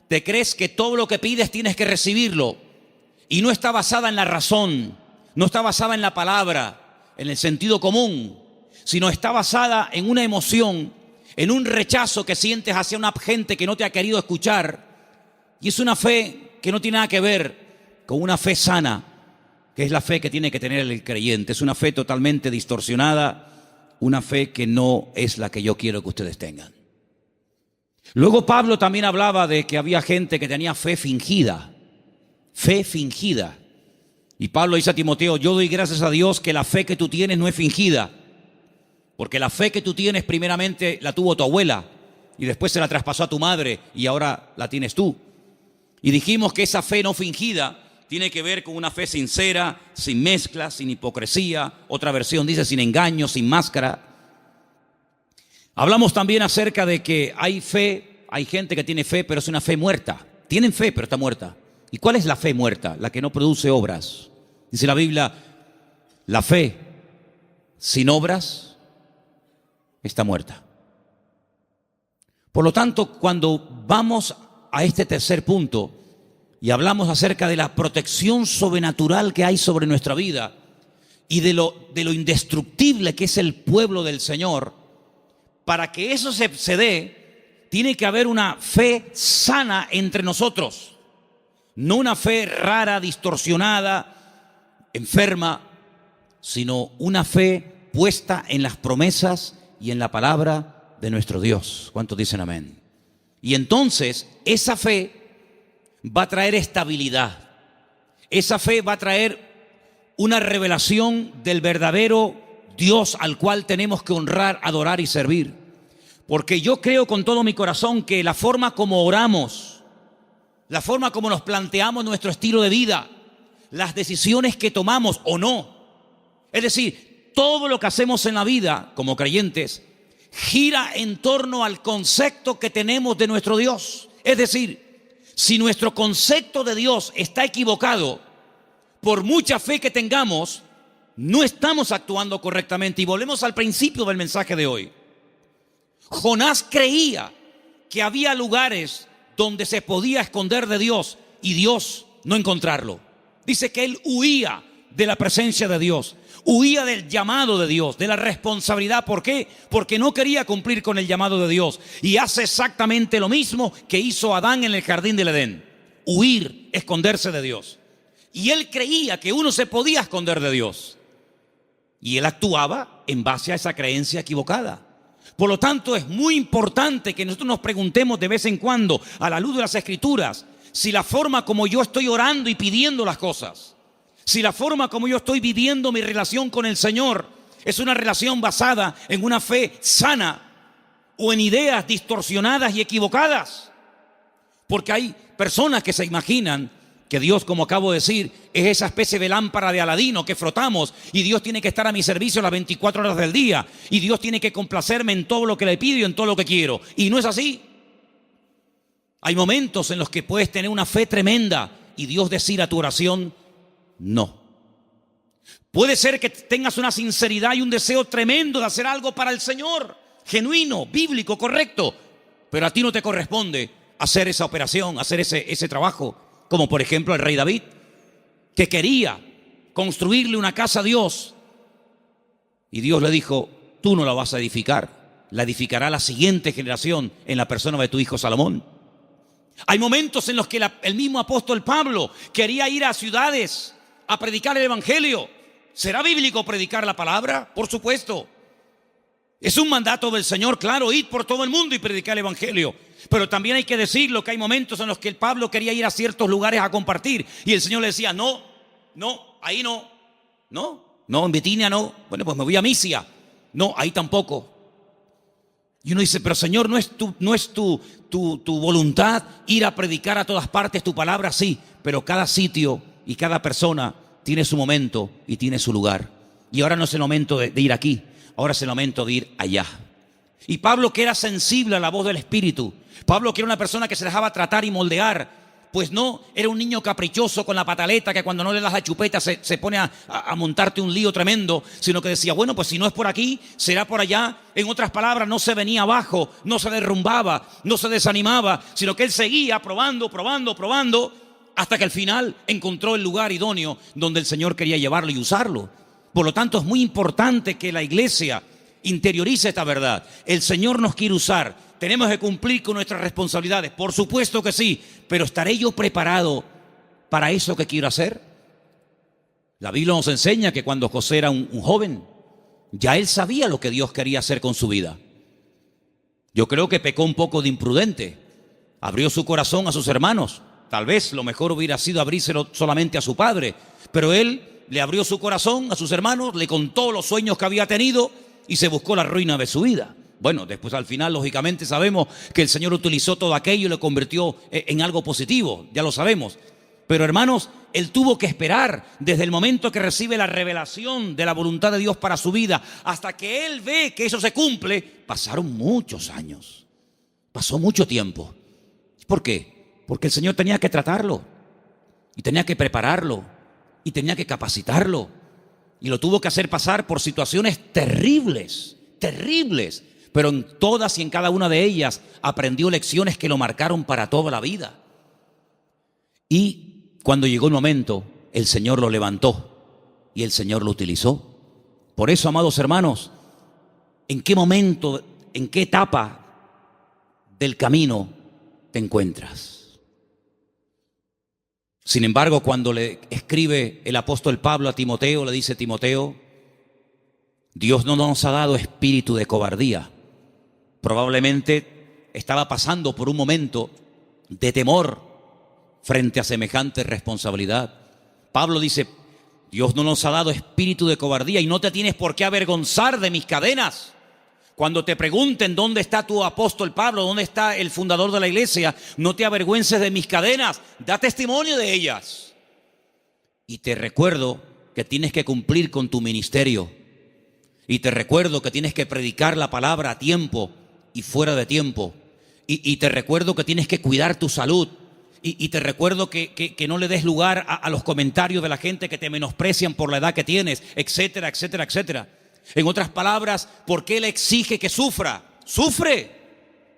te crees que todo lo que pides tienes que recibirlo. Y no está basada en la razón, no está basada en la palabra, en el sentido común, sino está basada en una emoción, en un rechazo que sientes hacia una gente que no te ha querido escuchar. Y es una fe que no tiene nada que ver con una fe sana, que es la fe que tiene que tener el creyente. Es una fe totalmente distorsionada, una fe que no es la que yo quiero que ustedes tengan. Luego Pablo también hablaba de que había gente que tenía fe fingida. Fe fingida. Y Pablo dice a Timoteo, yo doy gracias a Dios que la fe que tú tienes no es fingida. Porque la fe que tú tienes primeramente la tuvo tu abuela y después se la traspasó a tu madre y ahora la tienes tú. Y dijimos que esa fe no fingida tiene que ver con una fe sincera, sin mezcla, sin hipocresía. Otra versión dice sin engaño, sin máscara. Hablamos también acerca de que hay fe, hay gente que tiene fe, pero es una fe muerta. Tienen fe, pero está muerta. ¿Y cuál es la fe muerta? La que no produce obras. Dice la Biblia, la fe sin obras está muerta. Por lo tanto, cuando vamos a este tercer punto y hablamos acerca de la protección sobrenatural que hay sobre nuestra vida y de lo indestructible que es el pueblo del Señor, para que eso se dé, tiene que haber una fe sana entre nosotros. No una fe rara, distorsionada, enferma, sino una fe puesta en las promesas y en la palabra de nuestro Dios. ¿Cuántos dicen amén? Y entonces esa fe va a traer estabilidad. Esa fe va a traer una revelación del verdadero Dios al cual tenemos que honrar, adorar y servir. Porque yo creo con todo mi corazón que la forma como oramos, la forma como nos planteamos nuestro estilo de vida, las decisiones que tomamos o no, es decir, todo lo que hacemos en la vida como creyentes gira en torno al concepto que tenemos de nuestro Dios. Es decir, si nuestro concepto de Dios está equivocado, por mucha fe que tengamos, no estamos actuando correctamente. Y volvemos al principio del mensaje de hoy. Jonás creía que había lugares donde se podía esconder de Dios y Dios no encontrarlo. Dice que él huía de la presencia de Dios, huía del llamado de Dios, de la responsabilidad. ¿Por qué? Porque no quería cumplir con el llamado de Dios. Y hace exactamente lo mismo que hizo Adán en el jardín del Edén: huir, esconderse de Dios. Y él creía que uno se podía esconder de Dios. Y él actuaba en base a esa creencia equivocada. Por lo tanto, es muy importante que nosotros nos preguntemos de vez en cuando, a la luz de las Escrituras, si la forma como yo estoy orando y pidiendo las cosas, si la forma como yo estoy viviendo mi relación con el Señor es una relación basada en una fe sana o en ideas distorsionadas y equivocadas. Porque hay personas que se imaginan que Dios, como acabo de decir, es esa especie de lámpara de Aladino que frotamos y Dios tiene que estar a mi servicio las 24 horas del día y Dios tiene que complacerme en todo lo que le pido y en todo lo que quiero. Y no es así. Hay momentos en los que puedes tener una fe tremenda y Dios decir a tu oración no. Puede ser que tengas una sinceridad y un deseo tremendo de hacer algo para el Señor, genuino, bíblico, correcto, pero a ti no te corresponde hacer esa operación, hacer ese trabajo. Como por ejemplo el rey David, que quería construirle una casa a Dios. Y Dios le dijo, tú no la vas a edificar, la edificará la siguiente generación en la persona de tu hijo Salomón. Hay momentos en los que el mismo apóstol Pablo quería ir a ciudades a predicar el evangelio. ¿Será bíblico predicar la palabra? Por supuesto. Es un mandato del Señor, claro, ir por todo el mundo y predicar el evangelio. Pero también hay que decirlo que hay momentos en los que el Pablo quería ir a ciertos lugares a compartir y el Señor le decía, no, ahí no, No, en Bitinia no. Bueno, pues me voy a Misia. No, ahí tampoco. Y uno dice, pero Señor, ¿no es tu voluntad ir a predicar a todas partes tu palabra? Sí, pero cada sitio y cada persona tiene su momento y tiene su lugar. Y ahora no es el momento de ir aquí, ahora es el momento de ir allá. Y Pablo, que era sensible a la voz del Espíritu, Pablo, que era una persona que se dejaba tratar y moldear, pues no era un niño caprichoso con la pataleta que cuando no le das la chupeta se pone a montarte un lío tremendo, sino que decía, bueno, pues si no es por aquí, será por allá. En otras palabras, no se venía abajo, no se derrumbaba, no se desanimaba, sino que él seguía probando, hasta que al final encontró el lugar idóneo donde el Señor quería llevarlo y usarlo. Por lo tanto, es muy importante que la iglesia interiorice esta verdad. El Señor nos quiere usar. Tenemos que cumplir con nuestras responsabilidades. Por supuesto que sí, pero ¿estaré yo preparado para eso que quiero hacer? La Biblia nos enseña que cuando José era un joven, ya él sabía lo que Dios quería hacer con su vida. Yo creo que pecó un poco de imprudente. Abrió su corazón a sus hermanos. Tal vez lo mejor hubiera sido abrírselo solamente a su padre, pero él le abrió su corazón a sus hermanos, le contó los sueños que había tenido y se buscó la ruina de su vida. Bueno, después al final, lógicamente, sabemos que el Señor utilizó todo aquello y lo convirtió en algo positivo, ya lo sabemos. Pero hermanos, él tuvo que esperar desde el momento que recibe la revelación de la voluntad de Dios para su vida, hasta que él ve que eso se cumple, pasaron muchos años, pasó mucho tiempo. ¿Por qué? Porque el Señor tenía que tratarlo, y tenía que prepararlo, y tenía que capacitarlo, y lo tuvo que hacer pasar por situaciones terribles, terribles. Pero en todas y en cada una de ellas aprendió lecciones que lo marcaron para toda la vida. Y cuando llegó el momento, el Señor lo levantó y el Señor lo utilizó. Por eso, amados hermanos, ¿en qué momento, en qué etapa del camino te encuentras? Sin embargo, cuando le escribe el apóstol Pablo a Timoteo, le dice: Timoteo, Dios no nos ha dado espíritu de cobardía. Probablemente estaba pasando por un momento de temor frente a semejante responsabilidad. Pablo dice: Dios no nos ha dado espíritu de cobardía y no te tienes por qué avergonzar de mis cadenas. Cuando te pregunten dónde está tu apóstol Pablo, dónde está el fundador de la iglesia, no te avergüences de mis cadenas, da testimonio de ellas. Y te recuerdo que tienes que cumplir con tu ministerio. Y te recuerdo que tienes que predicar la palabra a tiempo y fuera de tiempo. Y te recuerdo que tienes que cuidar tu salud. Y te recuerdo que no le des lugar a los comentarios de la gente que te menosprecian por la edad que tienes, etcétera, etcétera, etcétera. En otras palabras, ¿por qué Él exige que sufra? Sufre,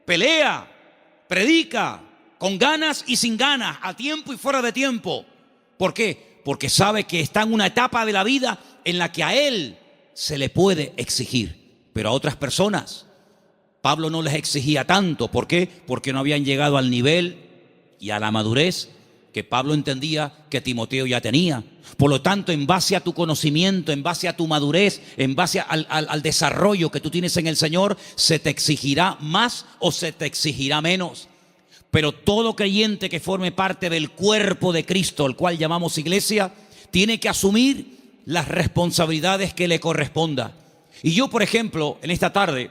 pelea, predica, con ganas y sin ganas, a tiempo y fuera de tiempo. ¿Por qué? Porque sabe que está en una etapa de la vida en la que a Él se le puede exigir, pero a otras personas Pablo no les exigía tanto. ¿Por qué? Porque no habían llegado al nivel y a la madurez que Pablo entendía que Timoteo ya tenía. Por lo tanto, en base a tu conocimiento, en base a tu madurez, en base al desarrollo que tú tienes en el Señor, se te exigirá más o se te exigirá menos. Pero todo creyente que forme parte del cuerpo de Cristo, el cual llamamos iglesia, tiene que asumir las responsabilidades que le corresponda. Y yo, por ejemplo, en esta tarde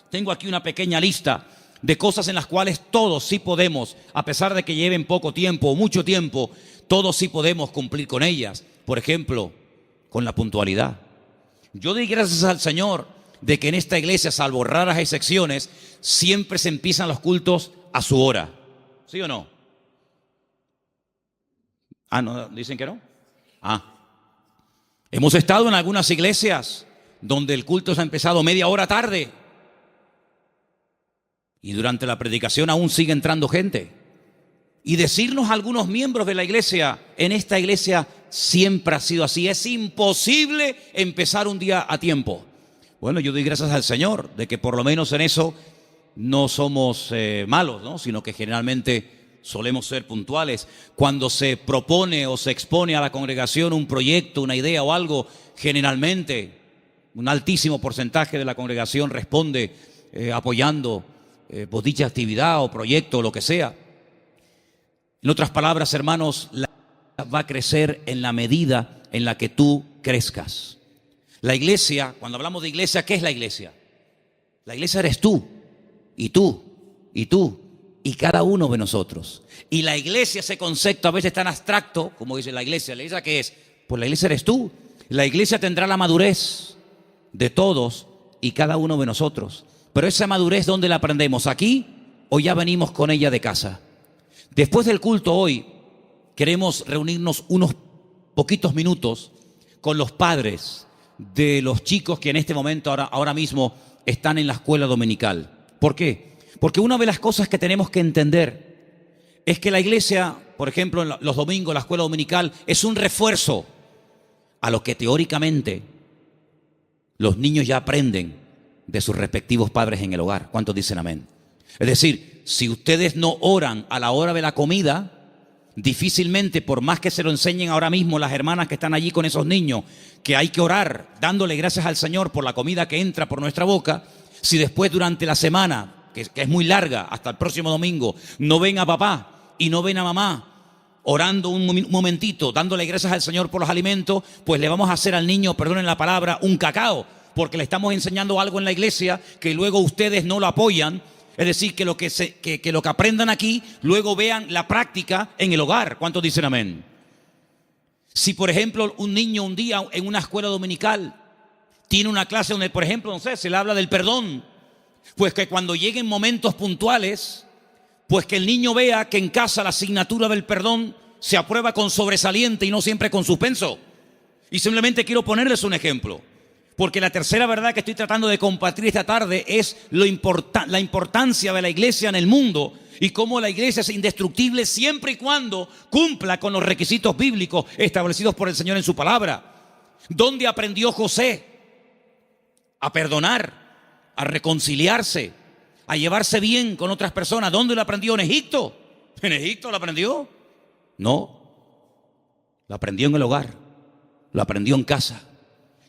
tengo aquí una pequeña lista de cosas en las cuales todos sí podemos, a pesar de que lleven poco tiempo o mucho tiempo, todos sí podemos cumplir con ellas. Por ejemplo, con la puntualidad. Yo doy gracias al Señor de que en esta iglesia, salvo raras excepciones, siempre se empiezan los cultos a su hora. ¿Sí o no? ¿No? ¿Dicen que no? Hemos estado en algunas iglesias donde el culto se ha empezado media hora tarde y durante la predicación aún sigue entrando gente. Y decirnos a algunos miembros de la iglesia: en esta iglesia siempre ha sido así, es imposible empezar un día a tiempo. Bueno, yo doy gracias al Señor de que por lo menos en eso no somos malos, ¿no? Sino que generalmente solemos ser puntuales. Cuando se propone o se expone a la congregación un proyecto, una idea o algo, generalmente un altísimo porcentaje de la congregación responde apoyando por dicha actividad o proyecto o lo que sea. En otras palabras, hermanos, la iglesia va a crecer en la medida en la que tú crezcas. La iglesia, cuando hablamos de iglesia, ¿qué es la iglesia? La iglesia eres tú, y tú, y tú, y cada uno de nosotros. Y la iglesia, ese concepto a veces tan abstracto, como dice la iglesia ¿qué es? Pues la iglesia eres tú. La iglesia tendrá la madurez de todos y cada uno de nosotros. Pero esa madurez, ¿dónde la aprendemos? ¿Aquí o ya venimos con ella de casa? Después del culto hoy, queremos reunirnos unos poquitos minutos con los padres de los chicos que en este momento, ahora mismo, están en la escuela dominical. ¿Por qué? Porque una de las cosas que tenemos que entender es que la iglesia, por ejemplo, en los domingos, la escuela dominical, es un refuerzo a lo que teóricamente los niños ya aprenden de sus respectivos padres en el hogar. ¿Cuántos dicen amén? Es decir, si ustedes no oran a la hora de la comida, difícilmente, por más que se lo enseñen ahora mismo las hermanas que están allí con esos niños, que hay que orar dándole gracias al Señor por la comida que entra por nuestra boca, si después durante la semana, que es muy larga, hasta el próximo domingo, no ven a papá y no ven a mamá orando un momentito, dándole gracias al Señor por los alimentos, pues le vamos a hacer al niño, perdonen la palabra, un cacao, porque le estamos enseñando algo en la iglesia que luego ustedes no lo apoyan. Es decir, que lo que aprendan aquí, luego vean la práctica en el hogar. ¿Cuántos dicen amén? Si, por ejemplo, un niño un día en una escuela dominical tiene una clase donde, por ejemplo, no sé, se le habla del perdón, pues que cuando lleguen momentos puntuales, pues que el niño vea que en casa la asignatura del perdón se aprueba con sobresaliente y no siempre con suspenso. Y simplemente quiero ponerles un ejemplo. Porque la tercera verdad que estoy tratando de compartir esta tarde es la importancia de la iglesia en el mundo y cómo la iglesia es indestructible siempre y cuando cumpla con los requisitos bíblicos establecidos por el Señor en su palabra. ¿Dónde aprendió José a perdonar, a reconciliarse, a llevarse bien con otras personas? ¿Dónde lo aprendió? ¿En Egipto? ¿En Egipto lo aprendió? No, lo aprendió en el hogar, lo aprendió en casa.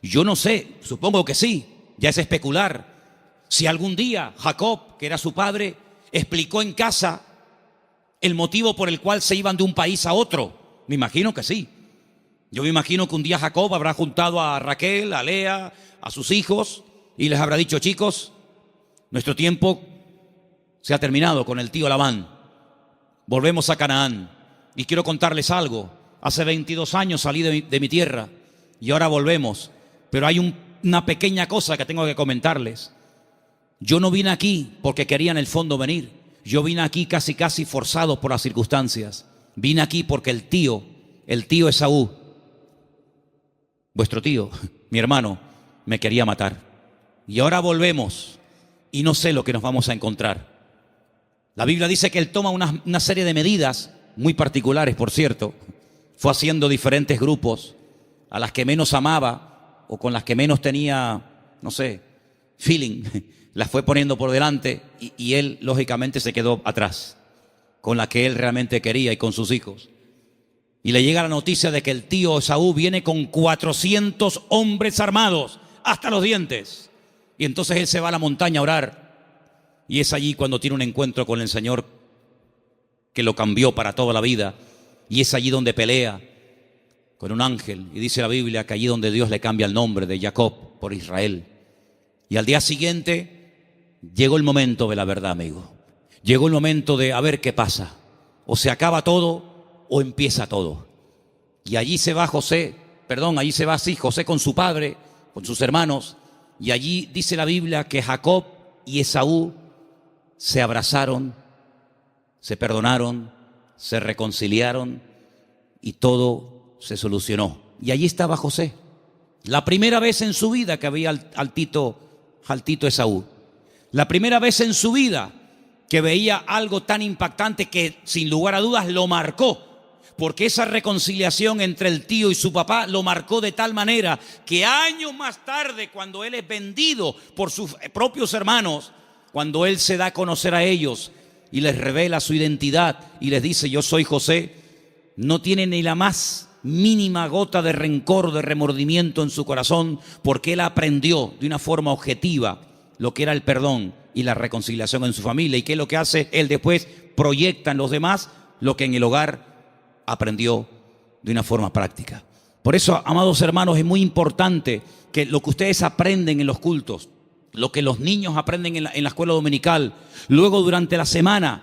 Yo no sé, supongo que sí, ya es especular. Si algún día Jacob, que era su padre, explicó en casa el motivo por el cual se iban de un país a otro. Me imagino que sí. Yo me imagino que un día Jacob habrá juntado a Raquel, a Lea, a sus hijos y les habrá dicho: chicos, nuestro tiempo se ha terminado con el tío Labán. Volvemos a Canaán. Y quiero contarles algo. Hace 22 años salí de mi tierra y ahora volvemos. Pero hay una pequeña cosa que tengo que comentarles. Yo no vine aquí porque quería en el fondo venir. Yo vine aquí casi forzado por las circunstancias. Vine aquí porque el tío Esaú, vuestro tío, mi hermano, me quería matar. Y ahora volvemos y no sé lo que nos vamos a encontrar. La Biblia dice que él toma una serie de medidas muy particulares, por cierto. Fue haciendo diferentes grupos a las que menos amaba o con las que menos tenía, no sé, feeling, las fue poniendo por delante y él lógicamente se quedó atrás, con la que él realmente quería y con sus hijos. Y le llega la noticia de que el tío Esaú viene con 400 hombres armados hasta los dientes. Y entonces él se va a la montaña a orar y es allí cuando tiene un encuentro con el Señor que lo cambió para toda la vida, y es allí donde pelea con un ángel, y dice la Biblia que allí donde Dios le cambia el nombre de Jacob por Israel. Y al día siguiente llegó el momento de la verdad, amigo. Llegó el momento de a ver qué pasa. O se acaba todo o empieza todo. Y allí se va José con su padre, con sus hermanos, y allí dice la Biblia que Jacob y Esaú se abrazaron, se perdonaron, se reconciliaron y todo se solucionó. Y allí estaba José, la primera vez en su vida que veía al tito Esaú, la primera vez en su vida que veía algo tan impactante que sin lugar a dudas lo marcó, porque esa reconciliación entre el tío y su papá lo marcó de tal manera que años más tarde, cuando él es vendido por sus propios hermanos, cuando él se da a conocer a ellos y les revela su identidad y les dice: yo soy José, no tiene ni la más mínima gota de rencor, de remordimiento en su corazón, porque él aprendió de una forma objetiva lo que era el perdón y la reconciliación en su familia. ¿Y qué es lo que hace? Él después proyecta en los demás lo que en el hogar aprendió de una forma práctica. Por eso, amados hermanos, es muy importante que lo que ustedes aprenden en los cultos, lo que los niños aprenden en la escuela dominical, luego durante la semana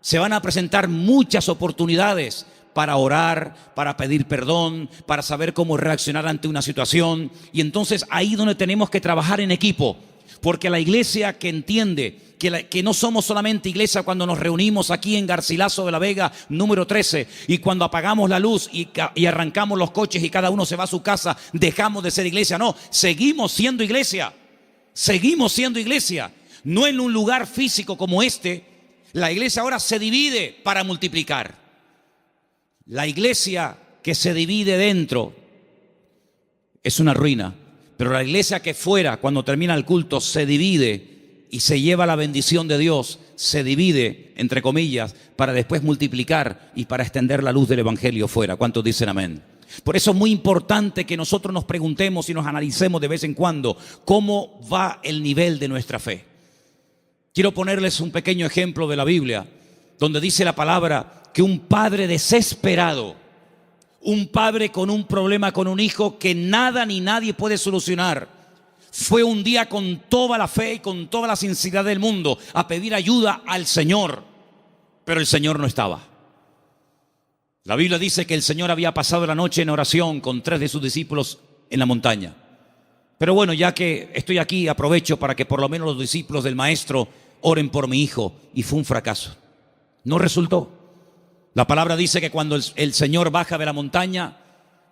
se van a presentar muchas oportunidades para orar, para pedir perdón, para saber cómo reaccionar ante una situación. Y entonces ahí es donde tenemos que trabajar en equipo, porque la iglesia que entiende que no somos solamente iglesia cuando nos reunimos aquí en Garcilaso de la Vega, número 13, y cuando apagamos la luz y arrancamos los coches y cada uno se va a su casa, dejamos de ser iglesia. No, seguimos siendo iglesia. Seguimos siendo iglesia. No en un lugar físico como este. La iglesia ahora se divide para multiplicar. La iglesia que se divide dentro es una ruina. Pero la iglesia que fuera, cuando termina el culto, se divide y se lleva la bendición de Dios, se divide, entre comillas, para después multiplicar y para extender la luz del evangelio fuera. ¿Cuántos dicen amén? Por eso es muy importante que nosotros nos preguntemos y nos analicemos de vez en cuando cómo va el nivel de nuestra fe. Quiero ponerles un pequeño ejemplo de la Biblia, donde dice la palabra que un padre desesperado, un padre con un problema con un hijo que nada ni nadie puede solucionar, fue un día con toda la fe y con toda la sinceridad del mundo a pedir ayuda al Señor, pero el Señor no estaba. La Biblia dice que el Señor había pasado la noche en oración con 3 de sus discípulos en la montaña. Pero bueno, ya que estoy aquí, aprovecho para que por lo menos los discípulos del Maestro oren por mi hijo. Y fue un fracaso. No resultó. La palabra dice que cuando el Señor baja de la montaña,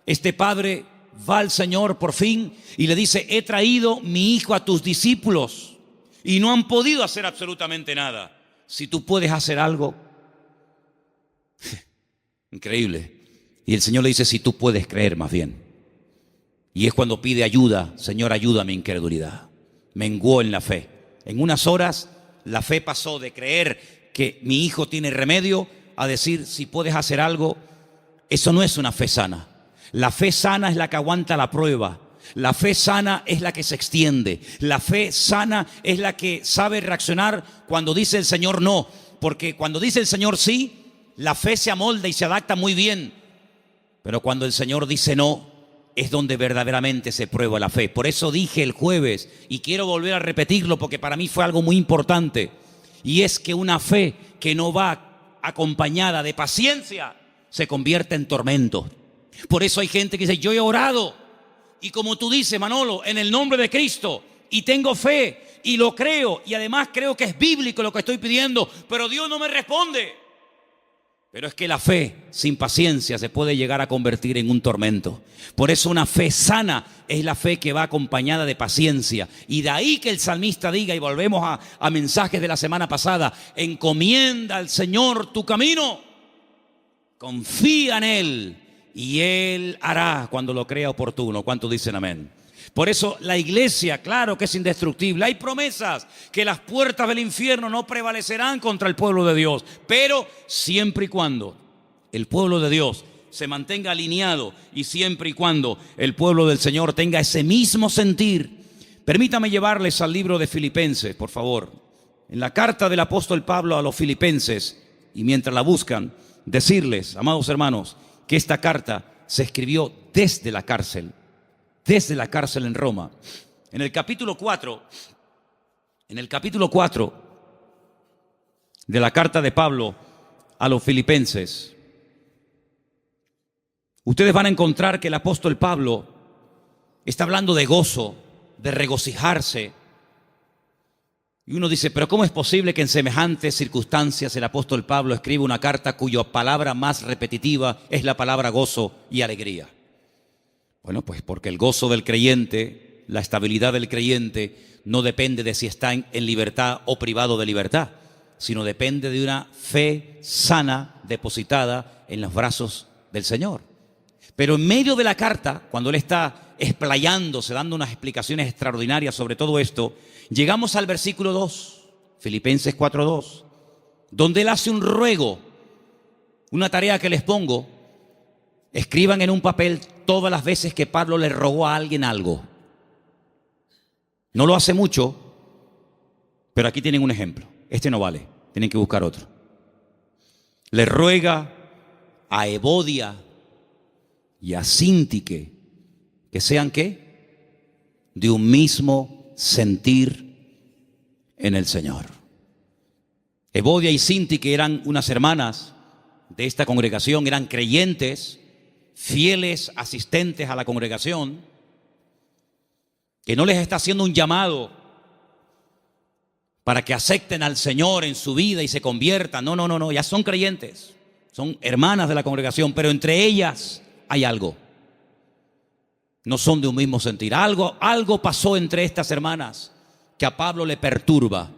este padre va al Señor por fin y le dice: he traído mi hijo a tus discípulos y no han podido hacer absolutamente nada. Si tú puedes hacer algo. Increíble. Y el Señor le dice: si tú puedes creer, más bien. Y es cuando pide ayuda: Señor, ayuda a mi incredulidad. Menguó en la fe. En unas horas la fe pasó de creer que mi hijo tiene remedio a decir: si puedes hacer algo. Eso no es una fe sana. La fe sana es la que aguanta la prueba. La fe sana es la que se extiende. La fe sana es la que sabe reaccionar cuando dice el Señor no. Porque cuando dice el Señor sí, la fe se amolda y se adapta muy bien. Pero cuando el Señor dice no, es donde verdaderamente se prueba la fe. Por eso dije el jueves, y quiero volver a repetirlo porque para mí fue algo muy importante, y es que una fe que no va acompañada de paciencia se convierte en tormento. Por eso hay gente que dice: yo he orado, y como tú dices, Manolo, en el nombre de Cristo, y tengo fe, y lo creo, y además creo que es bíblico lo que estoy pidiendo, pero Dios no me responde. Pero es que la fe sin paciencia se puede llegar a convertir en un tormento. Por eso una fe sana es la fe que va acompañada de paciencia. Y de ahí que el salmista diga, y volvemos a mensajes de la semana pasada: encomienda al Señor tu camino, confía en Él y Él hará cuando lo crea oportuno. ¿Cuántos dicen amén? Por eso la iglesia, claro que es indestructible. Hay promesas que las puertas del infierno no prevalecerán contra el pueblo de Dios. Pero siempre y cuando el pueblo de Dios se mantenga alineado y siempre y cuando el pueblo del Señor tenga ese mismo sentir. Permítame llevarles al libro de Filipenses, por favor. En la carta del apóstol Pablo a los Filipenses, y mientras la buscan, decirles, amados hermanos, que esta carta se escribió desde la cárcel en Roma. En el capítulo 4 de la carta de Pablo a los Filipenses, ustedes van a encontrar que el apóstol Pablo está hablando de gozo, de regocijarse. Y uno dice: pero ¿cómo es posible que en semejantes circunstancias el apóstol Pablo escriba una carta cuya palabra más repetitiva es la palabra gozo y alegría? Bueno, pues porque el gozo del creyente, la estabilidad del creyente, no depende de si está en libertad o privado de libertad, sino depende de una fe sana depositada en los brazos del Señor. Pero en medio de la carta, cuando él está explayándose, dando unas explicaciones extraordinarias sobre todo esto, llegamos al versículo 2, Filipenses 4:2, donde él hace un ruego, una tarea que les pongo: escriban en un papel todas las veces que Pablo le rogó a alguien algo. No lo hace mucho, pero aquí tienen un ejemplo. Este no vale, tienen que buscar otro. Le ruega a Evodia y Asíntique, que sean ¿qué? De un mismo sentir en el Señor. Evodia y Síntique eran unas hermanas de esta congregación, eran creyentes, fieles asistentes a la congregación, que no les está haciendo un llamado para que acepten al Señor en su vida y se conviertan. No, ya son creyentes, son hermanas de la congregación, pero entre ellas hay algo. No son de un mismo sentir. Algo pasó entre estas hermanas que a Pablo le perturba.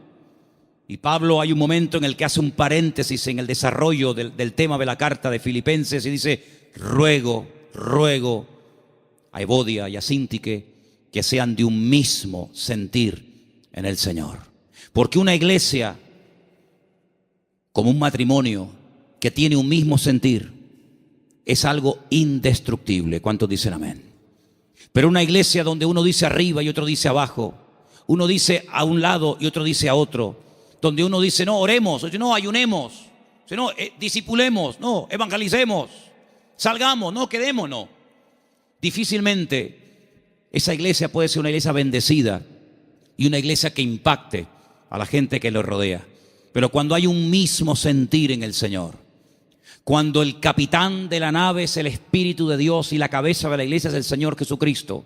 Y Pablo, hay un momento en el que hace un paréntesis en el desarrollo del tema de la carta de Filipenses y dice: ruego a Evodia y a Síntique que sean de un mismo sentir en el Señor. Porque una iglesia, como un matrimonio que tiene un mismo sentir, es algo indestructible. ¿Cuántos dicen amén? Pero una iglesia donde uno dice arriba y otro dice abajo, uno dice a un lado y otro dice a otro, donde uno dice no, oremos, otro, no, ayunemos, no, discipulemos, no, evangelicemos, salgamos, no, quedémonos. Difícilmente esa iglesia puede ser una iglesia bendecida y una iglesia que impacte a la gente que lo rodea. Pero cuando hay un mismo sentir en el Señor, cuando el capitán de la nave es el Espíritu de Dios y la cabeza de la iglesia es el Señor Jesucristo,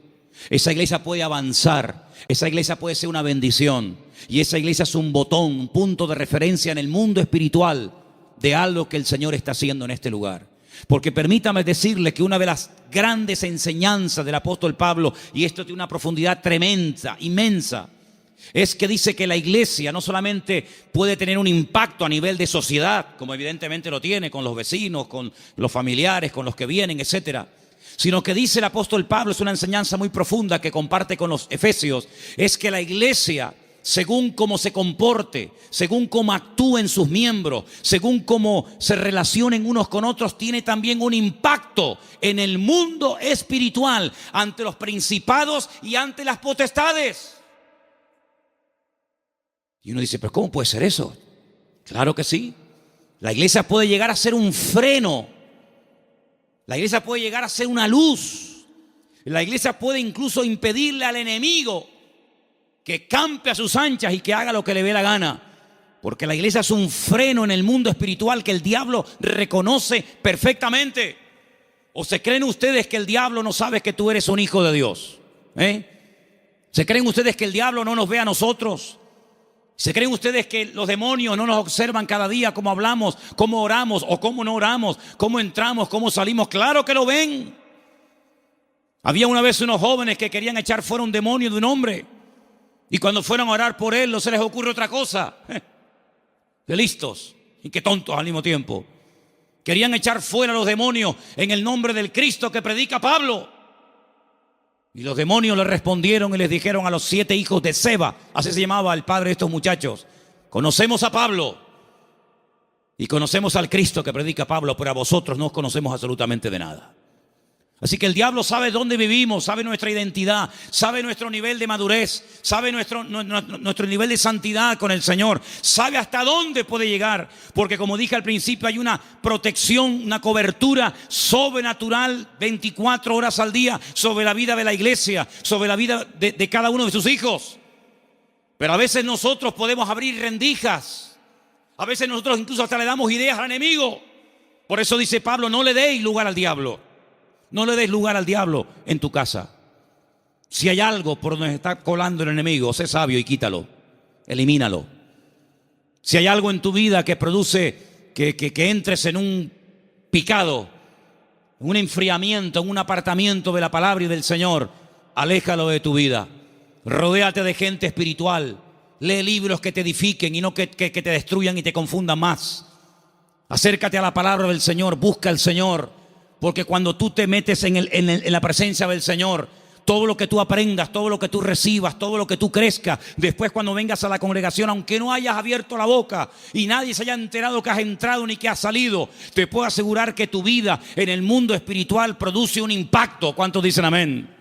esa iglesia puede avanzar, esa iglesia puede ser una bendición, y esa iglesia es un botón, un punto de referencia en el mundo espiritual de algo que el Señor está haciendo en este lugar. Porque permítame decirle que una de las grandes enseñanzas del apóstol Pablo, y esto tiene una profundidad tremenda, inmensa, es que dice que la iglesia no solamente puede tener un impacto a nivel de sociedad, como evidentemente lo tiene con los vecinos, con los familiares, con los que vienen, etcétera, sino que dice el apóstol Pablo, es una enseñanza muy profunda que comparte con los efesios, es que la iglesia, según cómo se comporte, según cómo actúen sus miembros, según cómo se relacionen unos con otros, tiene también un impacto en el mundo espiritual, ante los principados y ante las potestades. Y uno dice, pero ¿cómo puede ser eso? Claro que sí. La iglesia puede llegar a ser un freno. La iglesia puede llegar a ser una luz. La iglesia puede incluso impedirle al enemigo que campe a sus anchas y que haga lo que le dé la gana. Porque la iglesia es un freno en el mundo espiritual que el diablo reconoce perfectamente. ¿O se creen ustedes que el diablo no sabe que tú eres un hijo de Dios? ¿Se creen ustedes que el diablo no nos ve a nosotros? ¿Se creen ustedes que los demonios no nos observan cada día cómo hablamos, cómo oramos o cómo no oramos, cómo entramos, cómo salimos? Claro que lo ven. Había una vez unos jóvenes que querían echar fuera un demonio de un hombre, y cuando fueron a orar por él no se les ocurre otra cosa. Qué listos y qué tontos al mismo tiempo. Querían echar fuera a los demonios en el nombre del Cristo que predica Pablo. Y los demonios le respondieron y les dijeron a los 7 hijos de Seba, así se llamaba el padre de estos muchachos: conocemos a Pablo y conocemos al Cristo que predica Pablo, pero a vosotros no os conocemos absolutamente de nada. Así que el diablo sabe dónde vivimos, sabe nuestra identidad, sabe nuestro nivel de madurez, sabe nuestro nivel de santidad con el Señor, sabe hasta dónde puede llegar, porque como dije al principio, hay una protección, una cobertura sobrenatural 24 horas al día sobre la vida de la iglesia, sobre la vida de cada uno de sus hijos. Pero a veces nosotros podemos abrir rendijas, a veces nosotros incluso hasta le damos ideas al enemigo. Por eso dice Pablo, no le deis lugar al diablo. No le des lugar al diablo en tu casa. Si hay algo por donde está colando el enemigo, sé sabio y quítalo, elimínalo. Si hay algo en tu vida que produce que entres en un picado, en un enfriamiento, en un apartamiento de la palabra y del Señor, aléjalo de tu vida. Rodéate de gente espiritual. Lee libros que te edifiquen y no que te destruyan y te confundan más. Acércate a la palabra del Señor, busca al Señor. Porque cuando tú te metes en la presencia del Señor, todo lo que tú aprendas, todo lo que tú recibas, todo lo que tú crezcas, después cuando vengas a la congregación, aunque no hayas abierto la boca y nadie se haya enterado que has entrado ni que has salido, te puedo asegurar que tu vida en el mundo espiritual produce un impacto. ¿Cuántos dicen amén?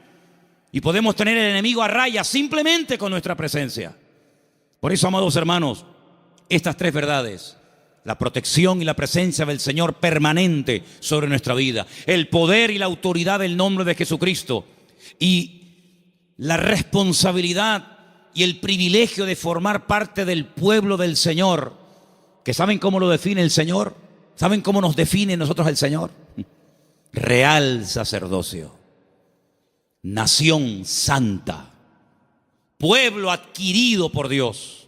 Y podemos tener el enemigo a raya simplemente con nuestra presencia. Por eso, amados hermanos, estas 3 verdades la protección y la presencia del Señor permanente sobre nuestra vida, el poder y la autoridad del nombre de Jesucristo y la responsabilidad y el privilegio de formar parte del pueblo del Señor, que ¿saben cómo lo define el Señor? ¿Saben cómo nos define nosotros el Señor? Real sacerdocio, nación santa, pueblo adquirido por Dios,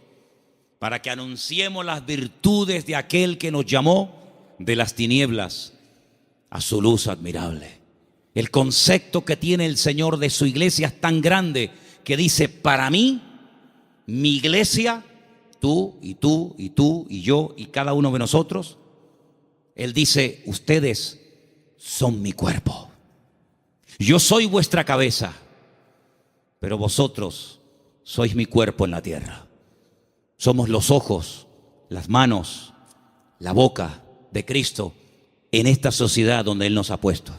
para que anunciemos las virtudes de aquel que nos llamó de las tinieblas a su luz admirable. El concepto que tiene el Señor de su iglesia es tan grande que dice: para mí, mi iglesia, tú y tú y tú y yo y cada uno de nosotros, Él dice: ustedes son mi cuerpo. Yo soy vuestra cabeza, pero vosotros sois mi cuerpo en la tierra. Somos los ojos, las manos, la boca de Cristo en esta sociedad donde Él nos ha puesto.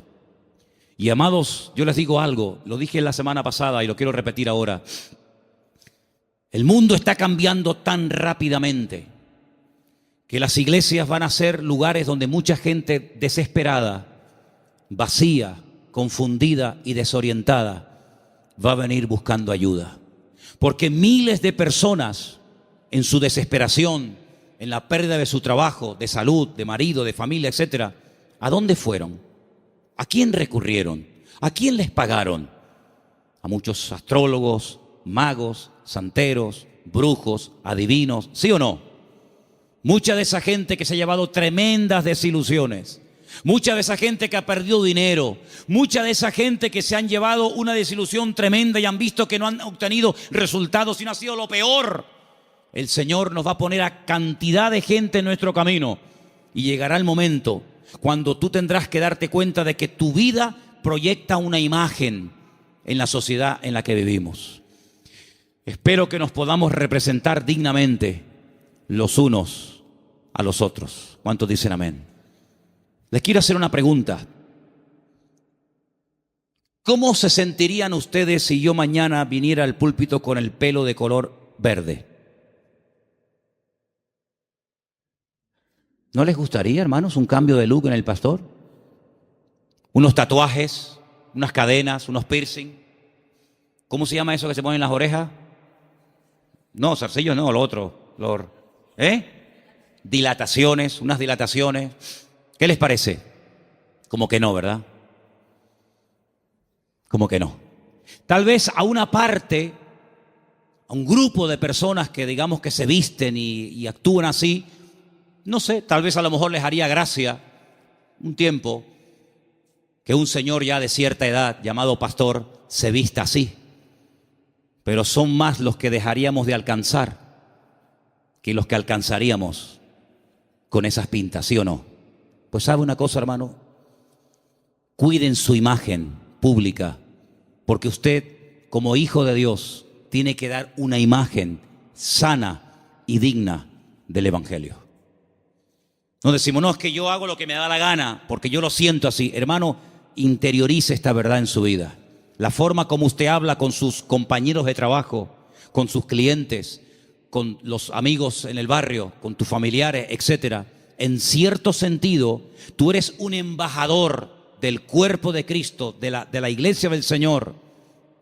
Y amados, yo les digo algo, lo dije la semana pasada y lo quiero repetir ahora. El mundo está cambiando tan rápidamente que las iglesias van a ser lugares donde mucha gente desesperada, vacía, confundida y desorientada va a venir buscando ayuda. Porque miles de personas en su desesperación, en la pérdida de su trabajo, de salud, de marido, de familia, etcétera, ¿a dónde fueron? ¿A quién recurrieron? ¿A quién les pagaron? A muchos astrólogos, magos, santeros, brujos, adivinos, ¿sí o no? Mucha de esa gente que se ha llevado tremendas desilusiones, mucha de esa gente que ha perdido dinero, mucha de esa gente que se han llevado una desilusión tremenda y han visto que no han obtenido resultados, sino ha sido lo peor. El Señor nos va a poner a cantidad de gente en nuestro camino y llegará el momento cuando tú tendrás que darte cuenta de que tu vida proyecta una imagen en la sociedad en la que vivimos. Espero que nos podamos representar dignamente los unos a los otros. ¿Cuántos dicen amén? Les quiero hacer una pregunta. ¿Cómo se sentirían ustedes si yo mañana viniera al púlpito con el pelo de color verde? ¿No les gustaría, hermanos, un cambio de look en el pastor? Unos tatuajes, unas cadenas, unos piercing. ¿Cómo se llama eso que se pone en las orejas? No, zarcillos no, lo otro. Dilataciones, unas dilataciones. ¿Qué les parece? Como que no, ¿verdad? Como que no. Tal vez a una parte, a un grupo de personas que digamos que se visten y actúan así, no sé, tal vez a lo mejor les haría gracia un tiempo que un señor ya de cierta edad llamado pastor se vista así. Pero son más los que dejaríamos de alcanzar que los que alcanzaríamos con esas pintas, ¿sí o no? Pues sabe una cosa, hermano, cuiden su imagen pública, porque usted, como hijo de Dios, tiene que dar una imagen sana y digna del Evangelio. No decimos, no, es que yo hago lo que me da la gana, porque yo lo siento así. Hermano, interiorice esta verdad en su vida. La forma como usted habla con sus compañeros de trabajo, con sus clientes, con los amigos en el barrio, con tus familiares, etcétera. En cierto sentido, tú eres un embajador del cuerpo de Cristo, de la iglesia del Señor,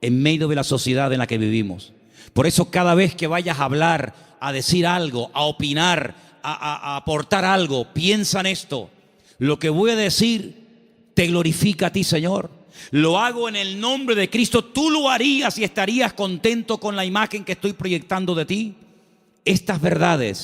en medio de la sociedad en la que vivimos. Por eso cada vez que vayas a hablar, a decir algo, a opinar, a aportar algo, piensa en esto. Lo que voy a decir te glorifica a ti, Señor. Lo hago en el nombre de Cristo. Tú lo harías y estarías contento con la imagen que estoy proyectando de ti. Estas verdades